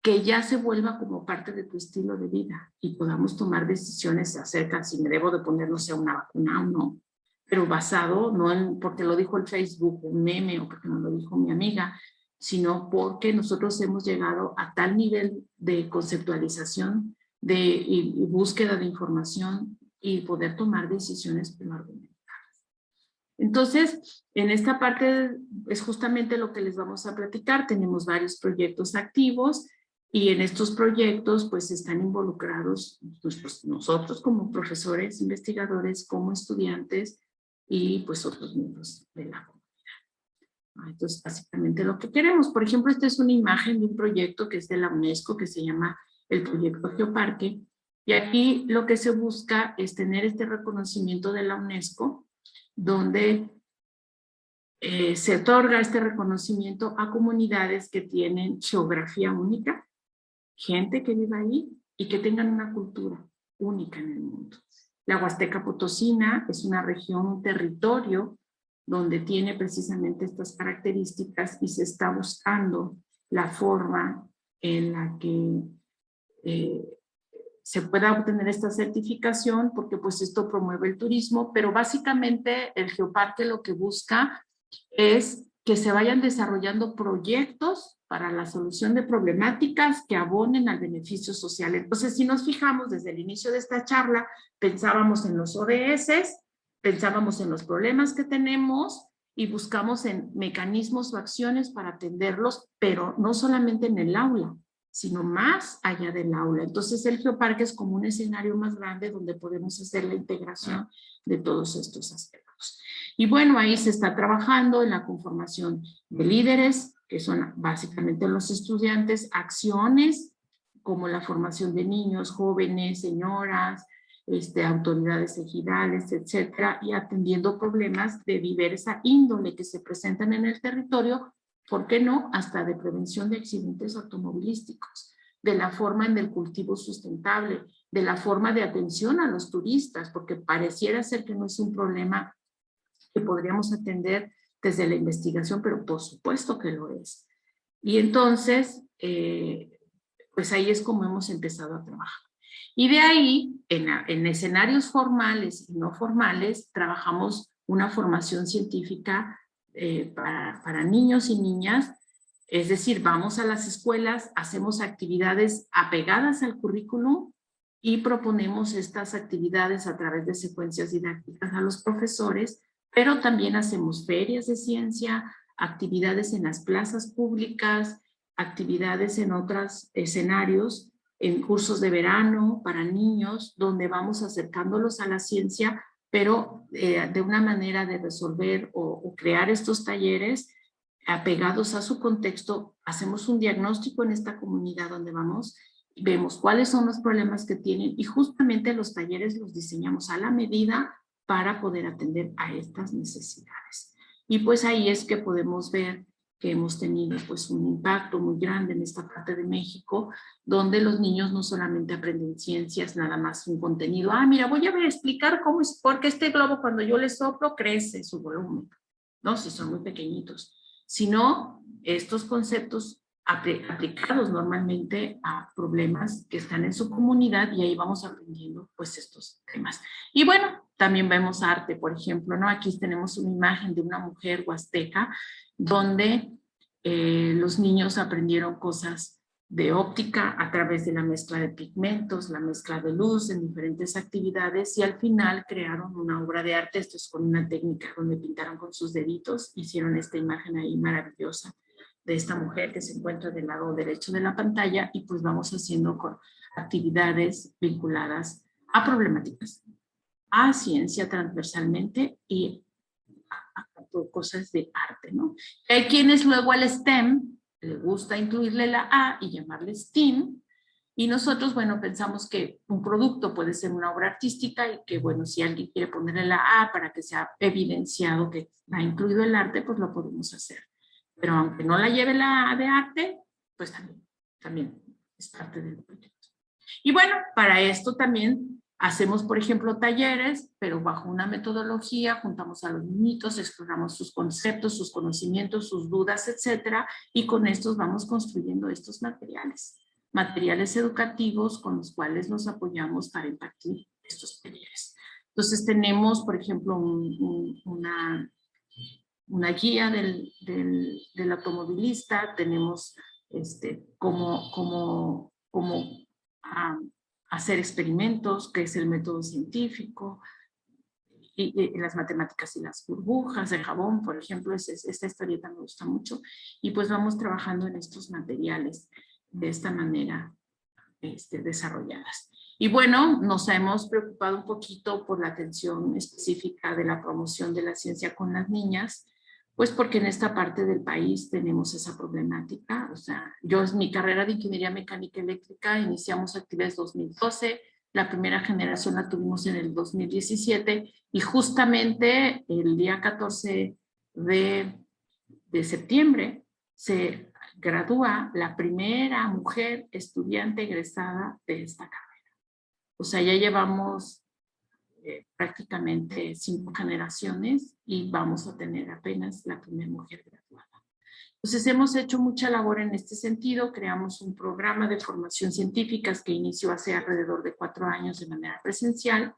Speaker 1: que ya se vuelva como parte de tu estilo de vida y podamos tomar decisiones acerca si me debo de poner, no sé, una vacuna o no, pero basado no en porque lo dijo el Facebook, un meme o porque me lo dijo mi amiga, sino porque nosotros hemos llegado a tal nivel de conceptualización y búsqueda de información y poder tomar decisiones por argumentos. Entonces, en esta parte es justamente lo que les vamos a platicar. Tenemos varios proyectos activos y en estos proyectos pues están involucrados pues, nosotros como profesores, investigadores, como estudiantes y pues otros miembros de la comunidad. Entonces, básicamente lo que queremos. Por ejemplo, esta es una imagen de un proyecto que es de la UNESCO que se llama el Proyecto Geoparque. Y aquí lo que se busca es tener este reconocimiento de la UNESCO donde se otorga este reconocimiento a comunidades que tienen geografía única, gente que vive ahí y que tengan una cultura única en el mundo. La Huasteca Potosina es una región, un territorio donde tiene precisamente estas características y se está buscando la forma en la que se pueda obtener esta certificación porque pues esto promueve el turismo, pero básicamente el Geoparque lo que busca es que se vayan desarrollando proyectos para la solución de problemáticas que abonen al beneficio social. Entonces, si nos fijamos desde el inicio de esta charla, pensábamos en los ODS, pensábamos en los problemas que tenemos y buscamos en mecanismos o acciones para atenderlos, pero no solamente en el aula, sino más allá del aula. Entonces el Geoparque es como un escenario más grande donde podemos hacer la integración de todos estos aspectos. Y bueno, ahí se está trabajando en la conformación de líderes, que son básicamente los estudiantes, acciones como la formación de niños, jóvenes, señoras, autoridades ejidales, etcétera, y atendiendo problemas de diversa índole que se presentan en el territorio, ¿por qué no? Hasta de prevención de accidentes automovilísticos, de la forma en el cultivo sustentable, de la forma de atención a los turistas, porque pareciera ser que no es un problema que podríamos atender desde la investigación, pero por supuesto que lo es. Y entonces, pues ahí es como hemos empezado a trabajar. Y de ahí, en escenarios formales y no formales, trabajamos una formación científica para niños y niñas, es decir, vamos a las escuelas, hacemos actividades apegadas al currículum y proponemos estas actividades a través de secuencias didácticas a los profesores, pero también hacemos ferias de ciencia, actividades en las plazas públicas, actividades en otros escenarios, en cursos de verano para niños, donde vamos acercándolos a la ciencia, pero de una manera de resolver o crear estos talleres apegados a su contexto. Hacemos un diagnóstico en esta comunidad donde vamos, vemos cuáles son los problemas que tienen y justamente los talleres los diseñamos a la medida para poder atender a estas necesidades. Y pues ahí es que podemos ver que hemos tenido pues un impacto muy grande en esta parte de México, donde los niños no solamente aprenden ciencias, nada más un contenido, mira, voy a explicar cómo es, porque este globo cuando yo le soplo crece su volumen, ¿no? Si son muy pequeñitos, sino estos conceptos aplicados normalmente a problemas que están en su comunidad y ahí vamos aprendiendo pues estos temas. Y bueno, también vemos arte, por ejemplo, ¿no? Aquí tenemos una imagen de una mujer huasteca donde los niños aprendieron cosas de óptica a través de la mezcla de pigmentos, la mezcla de luz en diferentes actividades y al final crearon una obra de arte. Esto es con una técnica donde pintaron con sus deditos, hicieron esta imagen ahí maravillosa de esta mujer que se encuentra del lado derecho de la pantalla y pues vamos haciendo con actividades vinculadas a problemáticas, a ciencia transversalmente y a cosas de arte, ¿no? Hay quienes luego al STEM le gusta incluirle la A y llamarle STEAM, Y nosotros, bueno, pensamos que un producto puede ser una obra artística y que, bueno, si alguien quiere ponerle la A para que sea evidenciado que ha incluido el arte, pues lo podemos hacer. Pero aunque no la lleve la A de arte, pues también es parte del proyecto. Y bueno, para esto también hacemos, por ejemplo, talleres, pero bajo una metodología, juntamos a los niñitos, exploramos sus conceptos, sus conocimientos, sus dudas, etcétera, y con estos vamos construyendo estos materiales educativos con los cuales nos apoyamos para impartir estos talleres. Entonces tenemos, por ejemplo, una guía del automovilista, tenemos cómo hacer experimentos, que es el método científico, y las matemáticas y las burbujas, el jabón, por ejemplo, esta historieta me gusta mucho, y pues vamos trabajando en estos materiales de esta manera desarrolladas. Y bueno, nos hemos preocupado un poquito por la atención específica de la promoción de la ciencia con las niñas, pues porque en esta parte del país tenemos esa problemática. O sea, mi carrera de ingeniería mecánica eléctrica, iniciamos actividades en 2012, la primera generación la tuvimos en el 2017 y justamente el día 14 de septiembre se gradúa la primera mujer estudiante egresada de esta carrera. O sea, ya llevamos prácticamente 5 generaciones y vamos a tener apenas la primera mujer graduada. Entonces hemos hecho mucha labor en este sentido, creamos un programa de formación científica que inició hace alrededor de 4 años de manera presencial,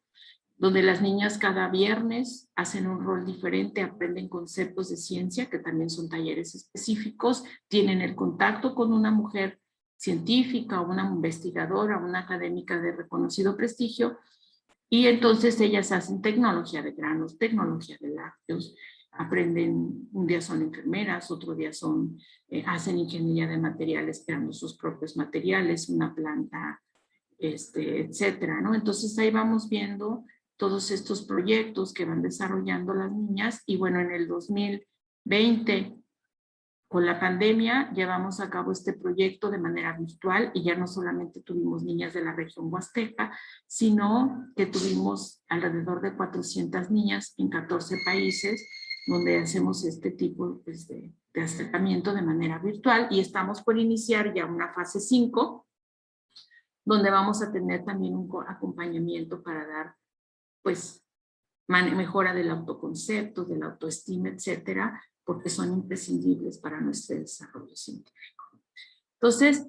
Speaker 1: donde las niñas cada viernes hacen un rol diferente, aprenden conceptos de ciencia, que también son talleres específicos, tienen el contacto con una mujer científica, una investigadora, una académica de reconocido prestigio, y entonces ellas hacen tecnología de granos, tecnología de lácteos, aprenden, un día son enfermeras, otro día hacen ingeniería de materiales, creando sus propios materiales, una planta, etcétera, ¿no? Entonces ahí vamos viendo todos estos proyectos que van desarrollando las niñas y bueno, en el 2020, con la pandemia, llevamos a cabo este proyecto de manera virtual y ya no solamente tuvimos niñas de la región huasteca, sino que tuvimos alrededor de 400 niñas en 14 países donde hacemos este tipo pues, de acercamiento de manera virtual y estamos por iniciar ya una fase 5 donde vamos a tener también un acompañamiento para dar pues mejora del autoconcepto, de la autoestima, etcétera, porque son imprescindibles para nuestro desarrollo científico. Entonces,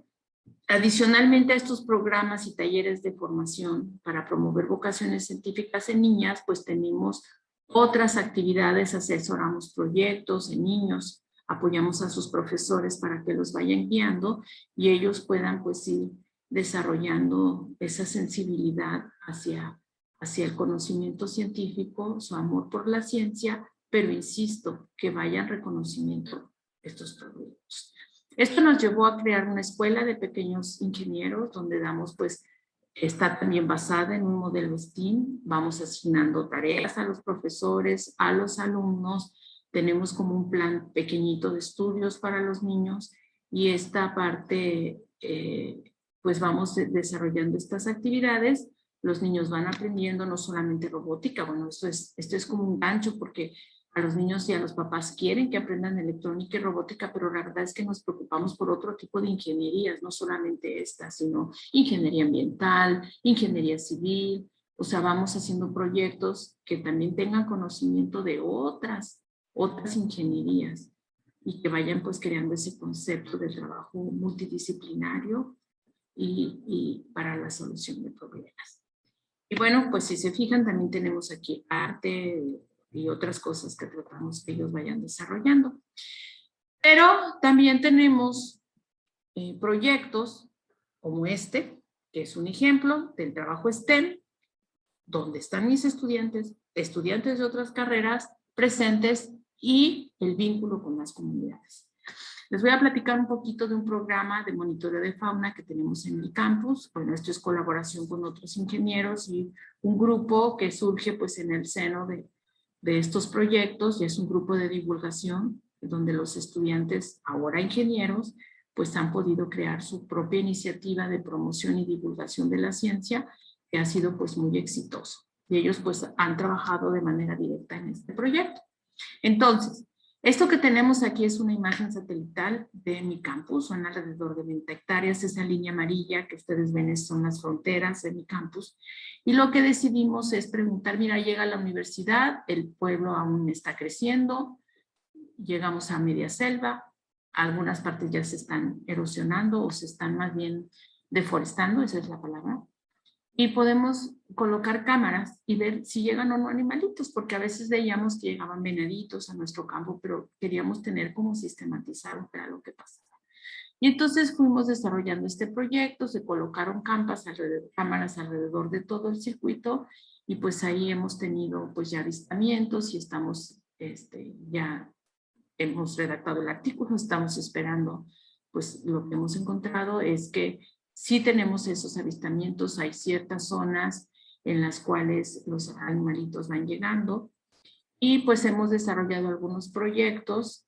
Speaker 1: adicionalmente a estos programas y talleres de formación para promover vocaciones científicas en niñas, pues tenemos otras actividades, asesoramos proyectos en niños, apoyamos a sus profesores para que los vayan guiando y ellos puedan pues ir desarrollando esa sensibilidad hacia el conocimiento científico, su amor por la ciencia, pero insisto, que vayan reconocimiento estos productos. Esto nos llevó a crear una escuela de pequeños ingenieros donde damos, pues, está también basada en un modelo STEAM, vamos asignando tareas a los profesores, a los alumnos, tenemos como un plan pequeñito de estudios para los niños y esta parte, pues vamos desarrollando estas actividades. Los niños van aprendiendo no solamente robótica, bueno, esto es como un gancho porque a los niños y a los papás quieren que aprendan electrónica y robótica, pero la verdad es que nos preocupamos por otro tipo de ingenierías, no solamente esta, sino ingeniería ambiental, ingeniería civil, o sea, vamos haciendo proyectos que también tengan conocimiento de otras ingenierías y que vayan pues creando ese concepto de trabajo multidisciplinario y para la solución de problemas. Y bueno, pues si se fijan, también tenemos aquí arte y otras cosas que tratamos que ellos vayan desarrollando. Pero también tenemos proyectos como este, que es un ejemplo del trabajo STEM, donde están mis estudiantes de otras carreras presentes y el vínculo con las comunidades. Les voy a platicar un poquito de un programa de monitoreo de fauna que tenemos en el campus. Bueno, esto es colaboración con otros ingenieros y un grupo que surge pues en el seno de estos proyectos y es un grupo de divulgación donde los estudiantes, ahora ingenieros, pues han podido crear su propia iniciativa de promoción y divulgación de la ciencia, que ha sido pues muy exitoso. Y ellos pues han trabajado de manera directa en este proyecto. Entonces, esto que tenemos aquí es una imagen satelital de mi campus, son alrededor de 20 hectáreas, esa línea amarilla que ustedes ven son las fronteras de mi campus. Y lo que decidimos es preguntar, mira, llega a la universidad, el pueblo aún está creciendo, llegamos a media selva, algunas partes ya se están erosionando o se están más bien deforestando, esa es la palabra. Y podemos colocar cámaras y ver si llegan o no animalitos, porque a veces veíamos que llegaban venaditos a nuestro campo, pero queríamos tener como sistematizado qué era lo que pasaba. Y entonces fuimos desarrollando este proyecto, se colocaron cámaras alrededor de todo el circuito y pues ahí hemos tenido pues ya avistamientos y estamos, ya hemos redactado el artículo, estamos esperando, pues lo que hemos encontrado es que sí tenemos esos avistamientos, hay ciertas zonas en las cuales los animalitos van llegando y pues hemos desarrollado algunos proyectos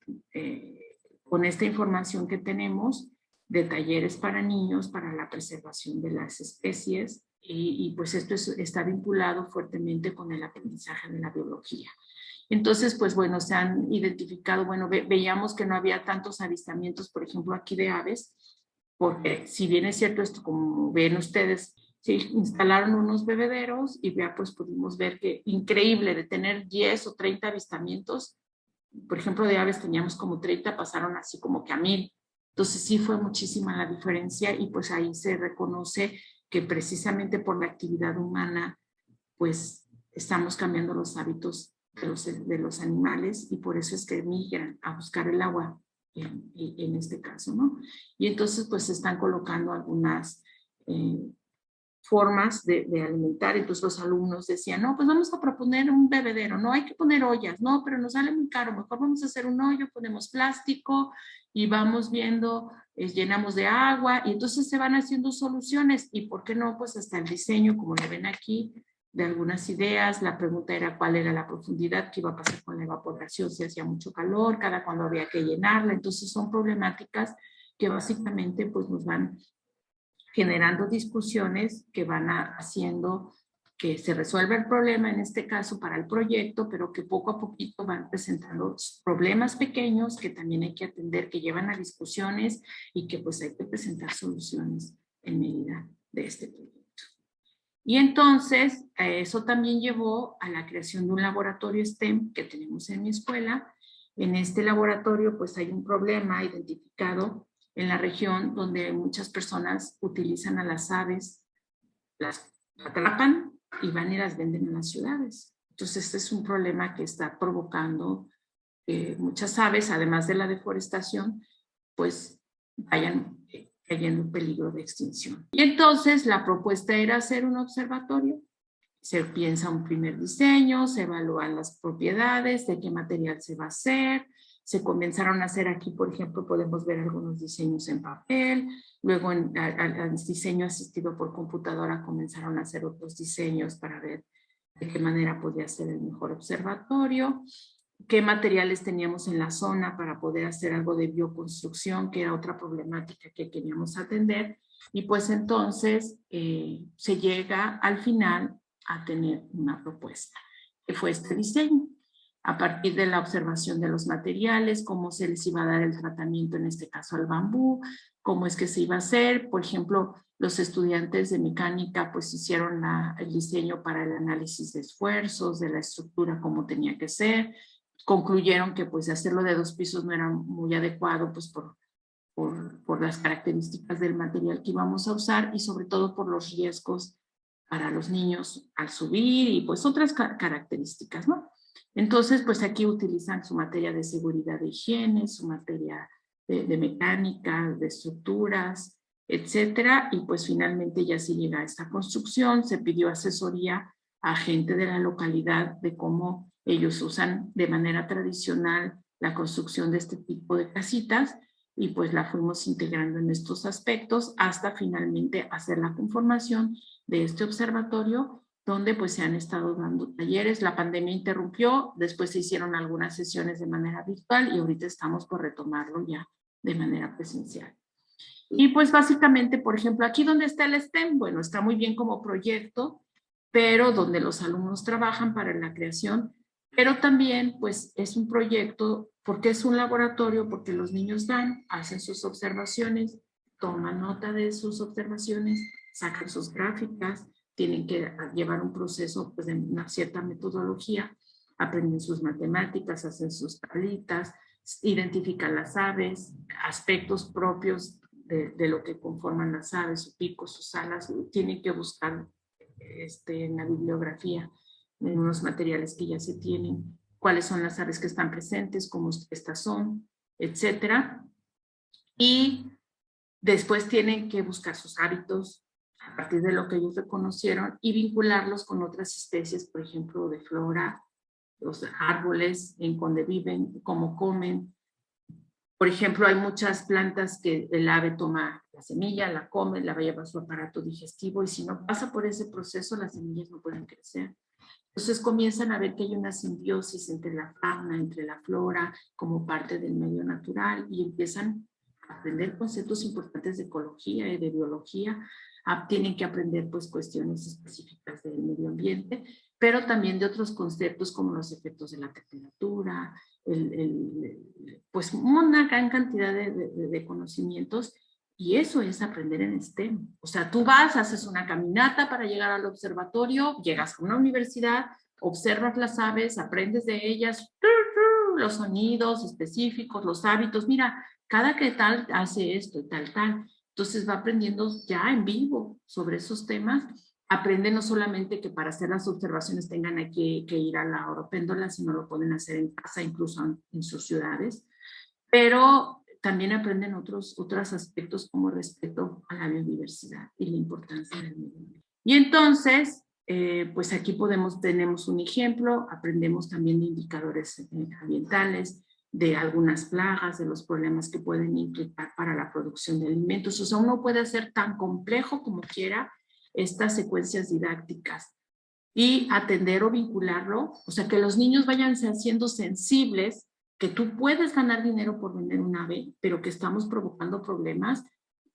Speaker 1: con esta información que tenemos de talleres para niños para la preservación de las especies y pues esto está vinculado fuertemente con el aprendizaje de la biología. Entonces, pues bueno, se han identificado, bueno, veíamos que no había tantos avistamientos, por ejemplo, aquí de aves, porque si bien es cierto esto, como ven ustedes, se instalaron unos bebederos y ya pues pudimos ver que increíble de tener 10 o 30 avistamientos, por ejemplo, de aves teníamos como 30, pasaron así como que a 1000. Entonces sí fue muchísima la diferencia y pues ahí se reconoce que precisamente por la actividad humana, pues estamos cambiando los hábitos de los animales y por eso es que migran a buscar el agua en este caso, ¿no? Y entonces pues se están colocando algunas formas de alimentar. Entonces los alumnos decían, no, pues vamos a proponer un bebedero, no hay que poner ollas, no, pero nos sale muy caro, mejor vamos a hacer un hoyo, ponemos plástico y vamos viendo, llenamos de agua y entonces se van haciendo soluciones y por qué no, pues hasta el diseño, como le ven aquí, de algunas ideas. La pregunta era cuál era la profundidad, qué iba a pasar con la evaporación si hacía mucho calor, cada cuando había que llenarla. Entonces son problemáticas que básicamente pues nos van generando discusiones que van haciendo que se resuelva el problema, en este caso para el proyecto, pero que poco a poquito van presentando problemas pequeños que también hay que atender, que llevan a discusiones y que pues hay que presentar soluciones en medida de este proyecto. Y entonces eso también llevó a la creación de un laboratorio STEM que tenemos en mi escuela. En este laboratorio pues hay un problema identificado en la región donde muchas personas utilizan a las aves, las atrapan y van y las venden en las ciudades. Entonces este es un problema que está provocando que muchas aves, además de la deforestación, pues vayan cayendo en peligro de extinción. Y entonces la propuesta era hacer un observatorio. Se piensa un primer diseño, se evalúan las propiedades, de qué material se va a hacer. Se comenzaron a hacer aquí, por ejemplo, podemos ver algunos diseños en papel. Luego al diseño asistido por computadora comenzaron a hacer otros diseños para ver de qué manera podía ser el mejor observatorio, qué materiales teníamos en la zona para poder hacer algo de bioconstrucción, que era otra problemática que queríamos atender. Y pues entonces se llega al final a tener una propuesta, que fue este diseño. A partir de la observación de los materiales, cómo se les iba a dar el tratamiento, en este caso al bambú, cómo es que se iba a hacer. Por ejemplo, los estudiantes de mecánica pues hicieron el diseño para el análisis de esfuerzos, de la estructura, cómo tenía que ser. Concluyeron que pues hacerlo de 2 pisos no era muy adecuado pues por las características del material que íbamos a usar y sobre todo por los riesgos para los niños al subir y pues otras características, ¿no? Entonces, pues aquí utilizan su materia de seguridad de higiene, su materia de mecánica, de estructuras, etcétera, y pues finalmente ya se llega a esta construcción, se pidió asesoría a gente de la localidad de cómo ellos usan de manera tradicional la construcción de este tipo de casitas y pues la fuimos integrando en estos aspectos hasta finalmente hacer la conformación de este observatorio donde pues se han estado dando talleres. La pandemia interrumpió, después se hicieron algunas sesiones de manera virtual y ahorita estamos por retomarlo ya de manera presencial. Y pues básicamente, por ejemplo, aquí donde está el STEM, bueno, está muy bien como proyecto, pero donde los alumnos trabajan para la creación, pero también pues es un proyecto porque es un laboratorio, porque los niños van, hacen sus observaciones, toman nota de sus observaciones, sacan sus gráficas, tienen que llevar un proceso pues, de una cierta metodología, aprenden sus matemáticas, hacen sus tablitas, identifican las aves, aspectos propios de lo que conforman las aves, su pico, sus alas, tienen que buscar en la bibliografía, en unos materiales que ya se tienen, cuáles son las aves que están presentes, cómo estas son, etcétera. Y después tienen que buscar sus hábitos a partir de lo que ellos reconocieron y vincularlos con otras especies, por ejemplo, de flora, los árboles, en donde viven, cómo comen. Por ejemplo, hay muchas plantas que el ave toma la semilla, la come, la va a llevar a su aparato digestivo y si no pasa por ese proceso, las semillas no pueden crecer. Entonces comienzan a ver que hay una simbiosis entre la fauna, entre la flora, como parte del medio natural y empiezan a aprender conceptos importantes de ecología y de biología. Tienen que aprender pues cuestiones específicas del medio ambiente, pero también de otros conceptos como los efectos de la temperatura, pues una gran cantidad de conocimientos y eso es aprender en STEM. O sea, tú vas, haces una caminata para llegar al observatorio, llegas a una universidad, observas las aves, aprendes de ellas, los sonidos específicos, los hábitos. Mira, cada que tal hace esto y tal, tal. Entonces va aprendiendo ya en vivo sobre esos temas. Aprende no solamente que para hacer las observaciones tengan que ir a la oropéndola, sino lo pueden hacer en casa, incluso en sus ciudades. Pero también aprenden otros aspectos como respeto a la biodiversidad y la importancia del medio ambiente. Y entonces, pues aquí tenemos un ejemplo, aprendemos también de indicadores ambientales, de algunas plagas, de los problemas que pueden implicar para la producción de alimentos. O sea, uno puede hacer tan complejo como quiera estas secuencias didácticas y atender o vincularlo, o sea, que los niños vayan siendo sensibles, que tú puedes ganar dinero por vender un ave, pero que estamos provocando problemas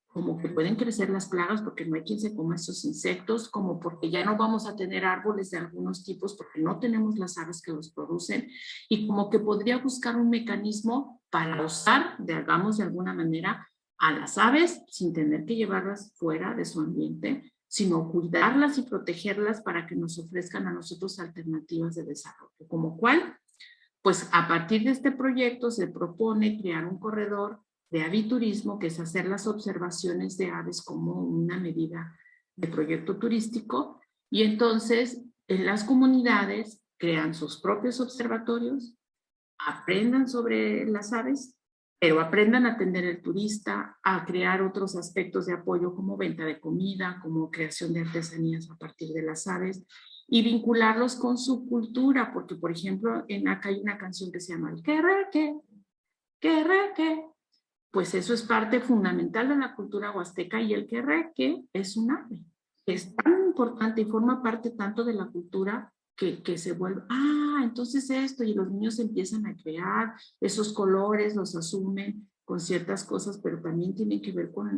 Speaker 1: como que pueden crecer las plagas porque no hay quien se coma esos insectos, como porque ya no vamos a tener árboles de algunos tipos porque no tenemos las aves que los producen, y como que podría buscar un mecanismo para usar, hagamos de alguna manera, a las aves sin tener que llevarlas fuera de su ambiente, sino cuidarlas y protegerlas para que nos ofrezcan a nosotros alternativas de desarrollo. ¿Como cuál? Pues a partir de este proyecto se propone crear un corredor de aviturismo, que es hacer las observaciones de aves como una medida de proyecto turístico, y entonces en las comunidades crean sus propios observatorios, aprendan sobre las aves, pero aprendan a atender al turista, a crear otros aspectos de apoyo como venta de comida, como creación de artesanías a partir de las aves, y vincularlos con su cultura, porque por ejemplo acá hay una canción que se llama El Querreque, Querreque, pues eso es parte fundamental de la cultura huasteca y el querreque es un ave. Es tan importante y forma parte tanto de la cultura que se vuelve, entonces esto, y los niños empiezan a crear esos colores, los asumen con ciertas cosas, pero también tienen que ver con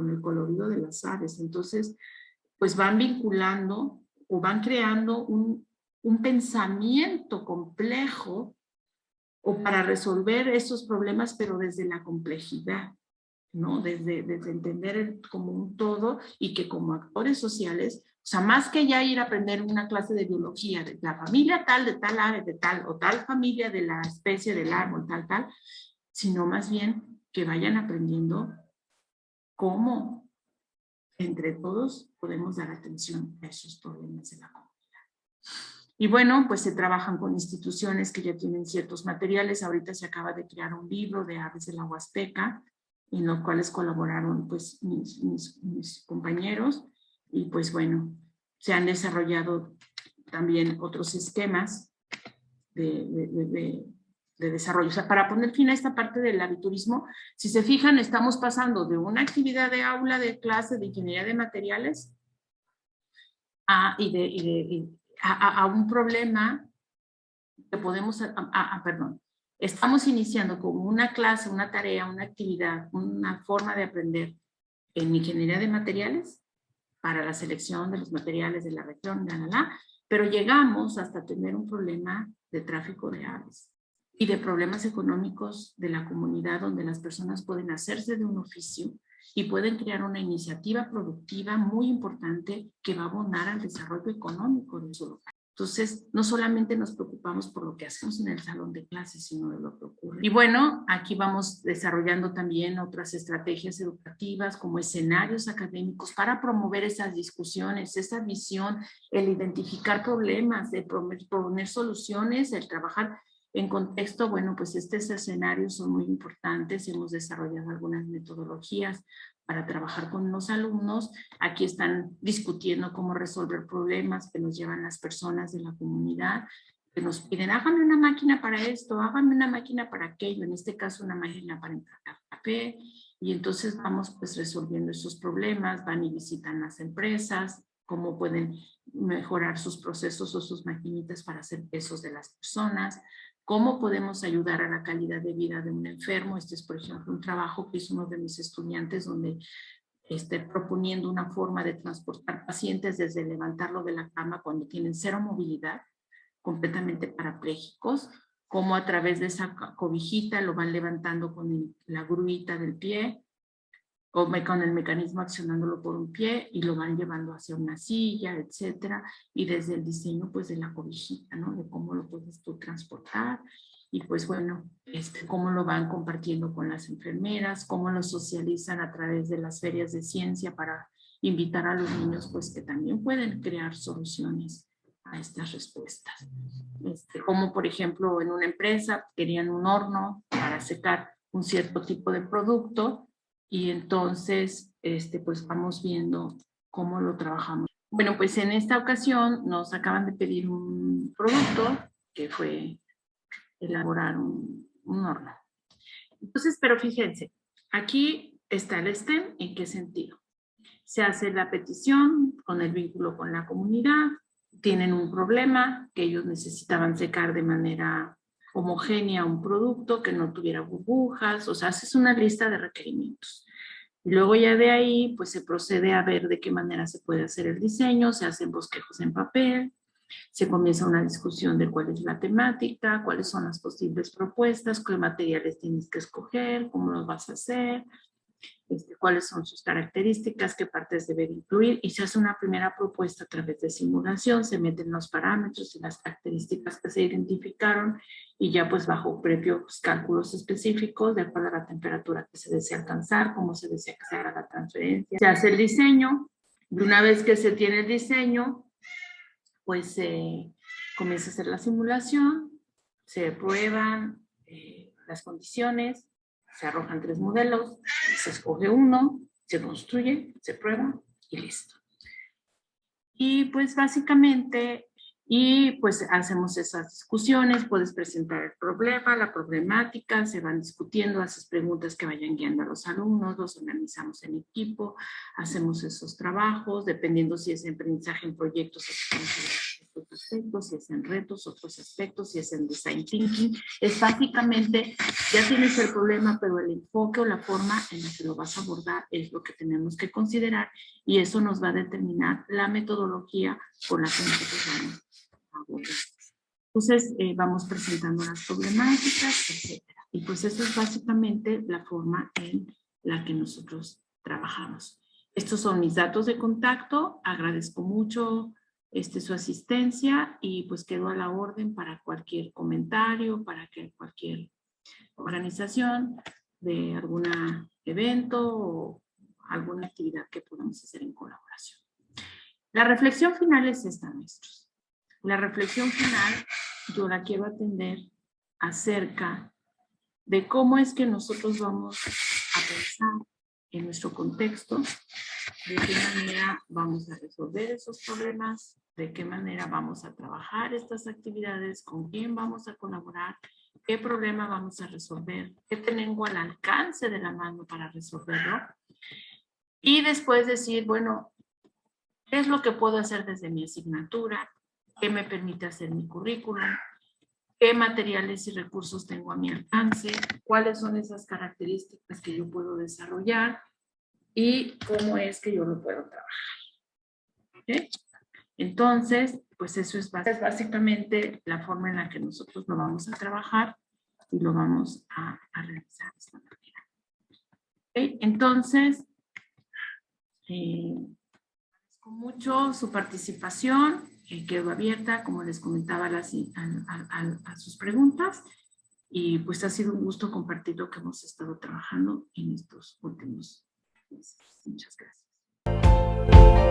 Speaker 1: el colorido de las aves. Entonces, pues van vinculando o van creando un pensamiento complejo o para resolver esos problemas, pero desde la complejidad, ¿no? Desde entender como un todo y que como actores sociales, o sea, más que ya ir a aprender una clase de biología de la familia tal, de tal ave, de tal, o tal familia de la especie del árbol, tal, tal, sino más bien que vayan aprendiendo cómo entre todos podemos dar atención a esos problemas de la comunidad. Y bueno, pues se trabajan con instituciones que ya tienen ciertos materiales. Ahorita se acaba de crear un libro de aves de la Huasteca, en los cuales colaboraron pues mis compañeros. Y pues bueno, se han desarrollado también otros esquemas de desarrollo. O sea, para poner fin a esta parte del aviturismo, si se fijan, estamos pasando de una actividad de aula, de clase, de ingeniería de materiales, a un problema que podemos, perdón, estamos iniciando como una clase, una tarea, una actividad, una forma de aprender en ingeniería de materiales para la selección de los materiales de la región, pero llegamos hasta tener un problema de tráfico de aves y de problemas económicos de la comunidad donde las personas pueden hacerse de un oficio y pueden crear una iniciativa productiva muy importante que va a abonar al desarrollo económico de su lugar. Entonces, no solamente nos preocupamos por lo que hacemos en el salón de clases, sino de lo que ocurre. Y bueno, aquí vamos desarrollando también otras estrategias educativas como escenarios académicos para promover esas discusiones, esa visión, el identificar problemas, el proponer soluciones, el trabajar en contexto. Bueno, pues estos escenarios son muy importantes. Hemos desarrollado algunas metodologías para trabajar con los alumnos. Aquí están discutiendo cómo resolver problemas que nos llevan las personas de la comunidad, que nos piden, hágame una máquina para esto, hágame una máquina para aquello, en este caso una máquina para empacar café, y entonces vamos pues resolviendo esos problemas, van y visitan las empresas, cómo pueden mejorar sus procesos o sus maquinitas para hacer pesos de las personas, cómo podemos ayudar a la calidad de vida de un enfermo. Este es, por ejemplo, un trabajo que hizo uno de mis estudiantes donde proponiendo una forma de transportar pacientes desde levantarlo de la cama cuando tienen cero movilidad, completamente parapléjicos, cómo a través de esa cobijita lo van levantando con la gruita del pie, o con el mecanismo accionándolo por un pie y lo van llevando hacia una silla, etcétera, y desde el diseño pues de la cobijita, ¿no? De cómo lo puedes tú transportar y pues bueno, cómo lo van compartiendo con las enfermeras, cómo lo socializan a través de las ferias de ciencia para invitar a los niños pues que también pueden crear soluciones a estas respuestas. Como por ejemplo en una empresa querían un horno para secar un cierto tipo de producto, y entonces pues vamos viendo cómo lo trabajamos. Bueno, pues en esta ocasión nos acaban de pedir un producto que fue elaborar un horno. Entonces, pero fíjense, aquí está el STEM. ¿En qué sentido? Se hace la petición con el vínculo con la comunidad, tienen un problema que ellos necesitaban secar de manera homogénea un producto que no tuviera burbujas, o sea, haces una lista de requerimientos. Y luego ya de ahí, pues se procede a ver de qué manera se puede hacer el diseño, se hacen bosquejos en papel, se comienza una discusión de cuál es la temática, cuáles son las posibles propuestas, qué materiales tienes que escoger, cómo los vas a hacer, cuáles son sus características, qué partes debe incluir, y se hace una primera propuesta a través de simulación, se meten los parámetros y las características que se identificaron, y ya pues bajo previos cálculos específicos, de acuerdo a la temperatura que se desea alcanzar, cómo se desea que se haga la transferencia. Se hace el diseño, y una vez que se tiene el diseño, pues se comienza a hacer la simulación, se prueban las condiciones, se arrojan 3 modelos, se escoge uno, se construye, se prueba y listo. Y pues básicamente, y pues hacemos esas discusiones, puedes presentar el problema, la problemática, se van discutiendo, haces preguntas que vayan guiando a los alumnos, los organizamos en equipo, hacemos esos trabajos, dependiendo si es aprendizaje en proyectos, otros aspectos, si es en retos, otros aspectos, si es en design thinking. Es básicamente, ya tienes el problema, pero el enfoque o la forma en la que lo vas a abordar es lo que tenemos que considerar, y eso nos va a determinar la metodología con la que nosotros vamos a abordar. Entonces, vamos presentando las problemáticas, etc. Y pues eso es básicamente la forma en la que nosotros trabajamos. Estos son mis datos de contacto. Agradezco mucho su asistencia y pues quedo a la orden para cualquier comentario, para que cualquier organización de algún evento o alguna actividad que podamos hacer en colaboración. La reflexión final es esta, maestros. La reflexión final yo la quiero atender acerca de cómo es que nosotros vamos a pensar en nuestro contexto, de qué manera vamos a resolver esos problemas, de qué manera vamos a trabajar estas actividades, con quién vamos a colaborar, qué problema vamos a resolver, qué tengo al alcance de la mano para resolverlo. Y después decir, bueno, ¿qué es lo que puedo hacer desde mi asignatura? ¿Qué me permite hacer mi currículum? qué materiales y recursos tengo a mi alcance, cuáles son esas características que yo puedo desarrollar y cómo es que yo lo puedo trabajar. ¿Okay? Entonces, pues eso es básicamente la forma en la que nosotros lo vamos a trabajar y lo vamos a realizar de esta manera. ¿Okay? Entonces, agradezco mucho su participación, quedo abierta, como les comentaba, a sus preguntas, y pues ha sido un gusto compartir lo que hemos estado trabajando en estos últimos meses. Muchas gracias.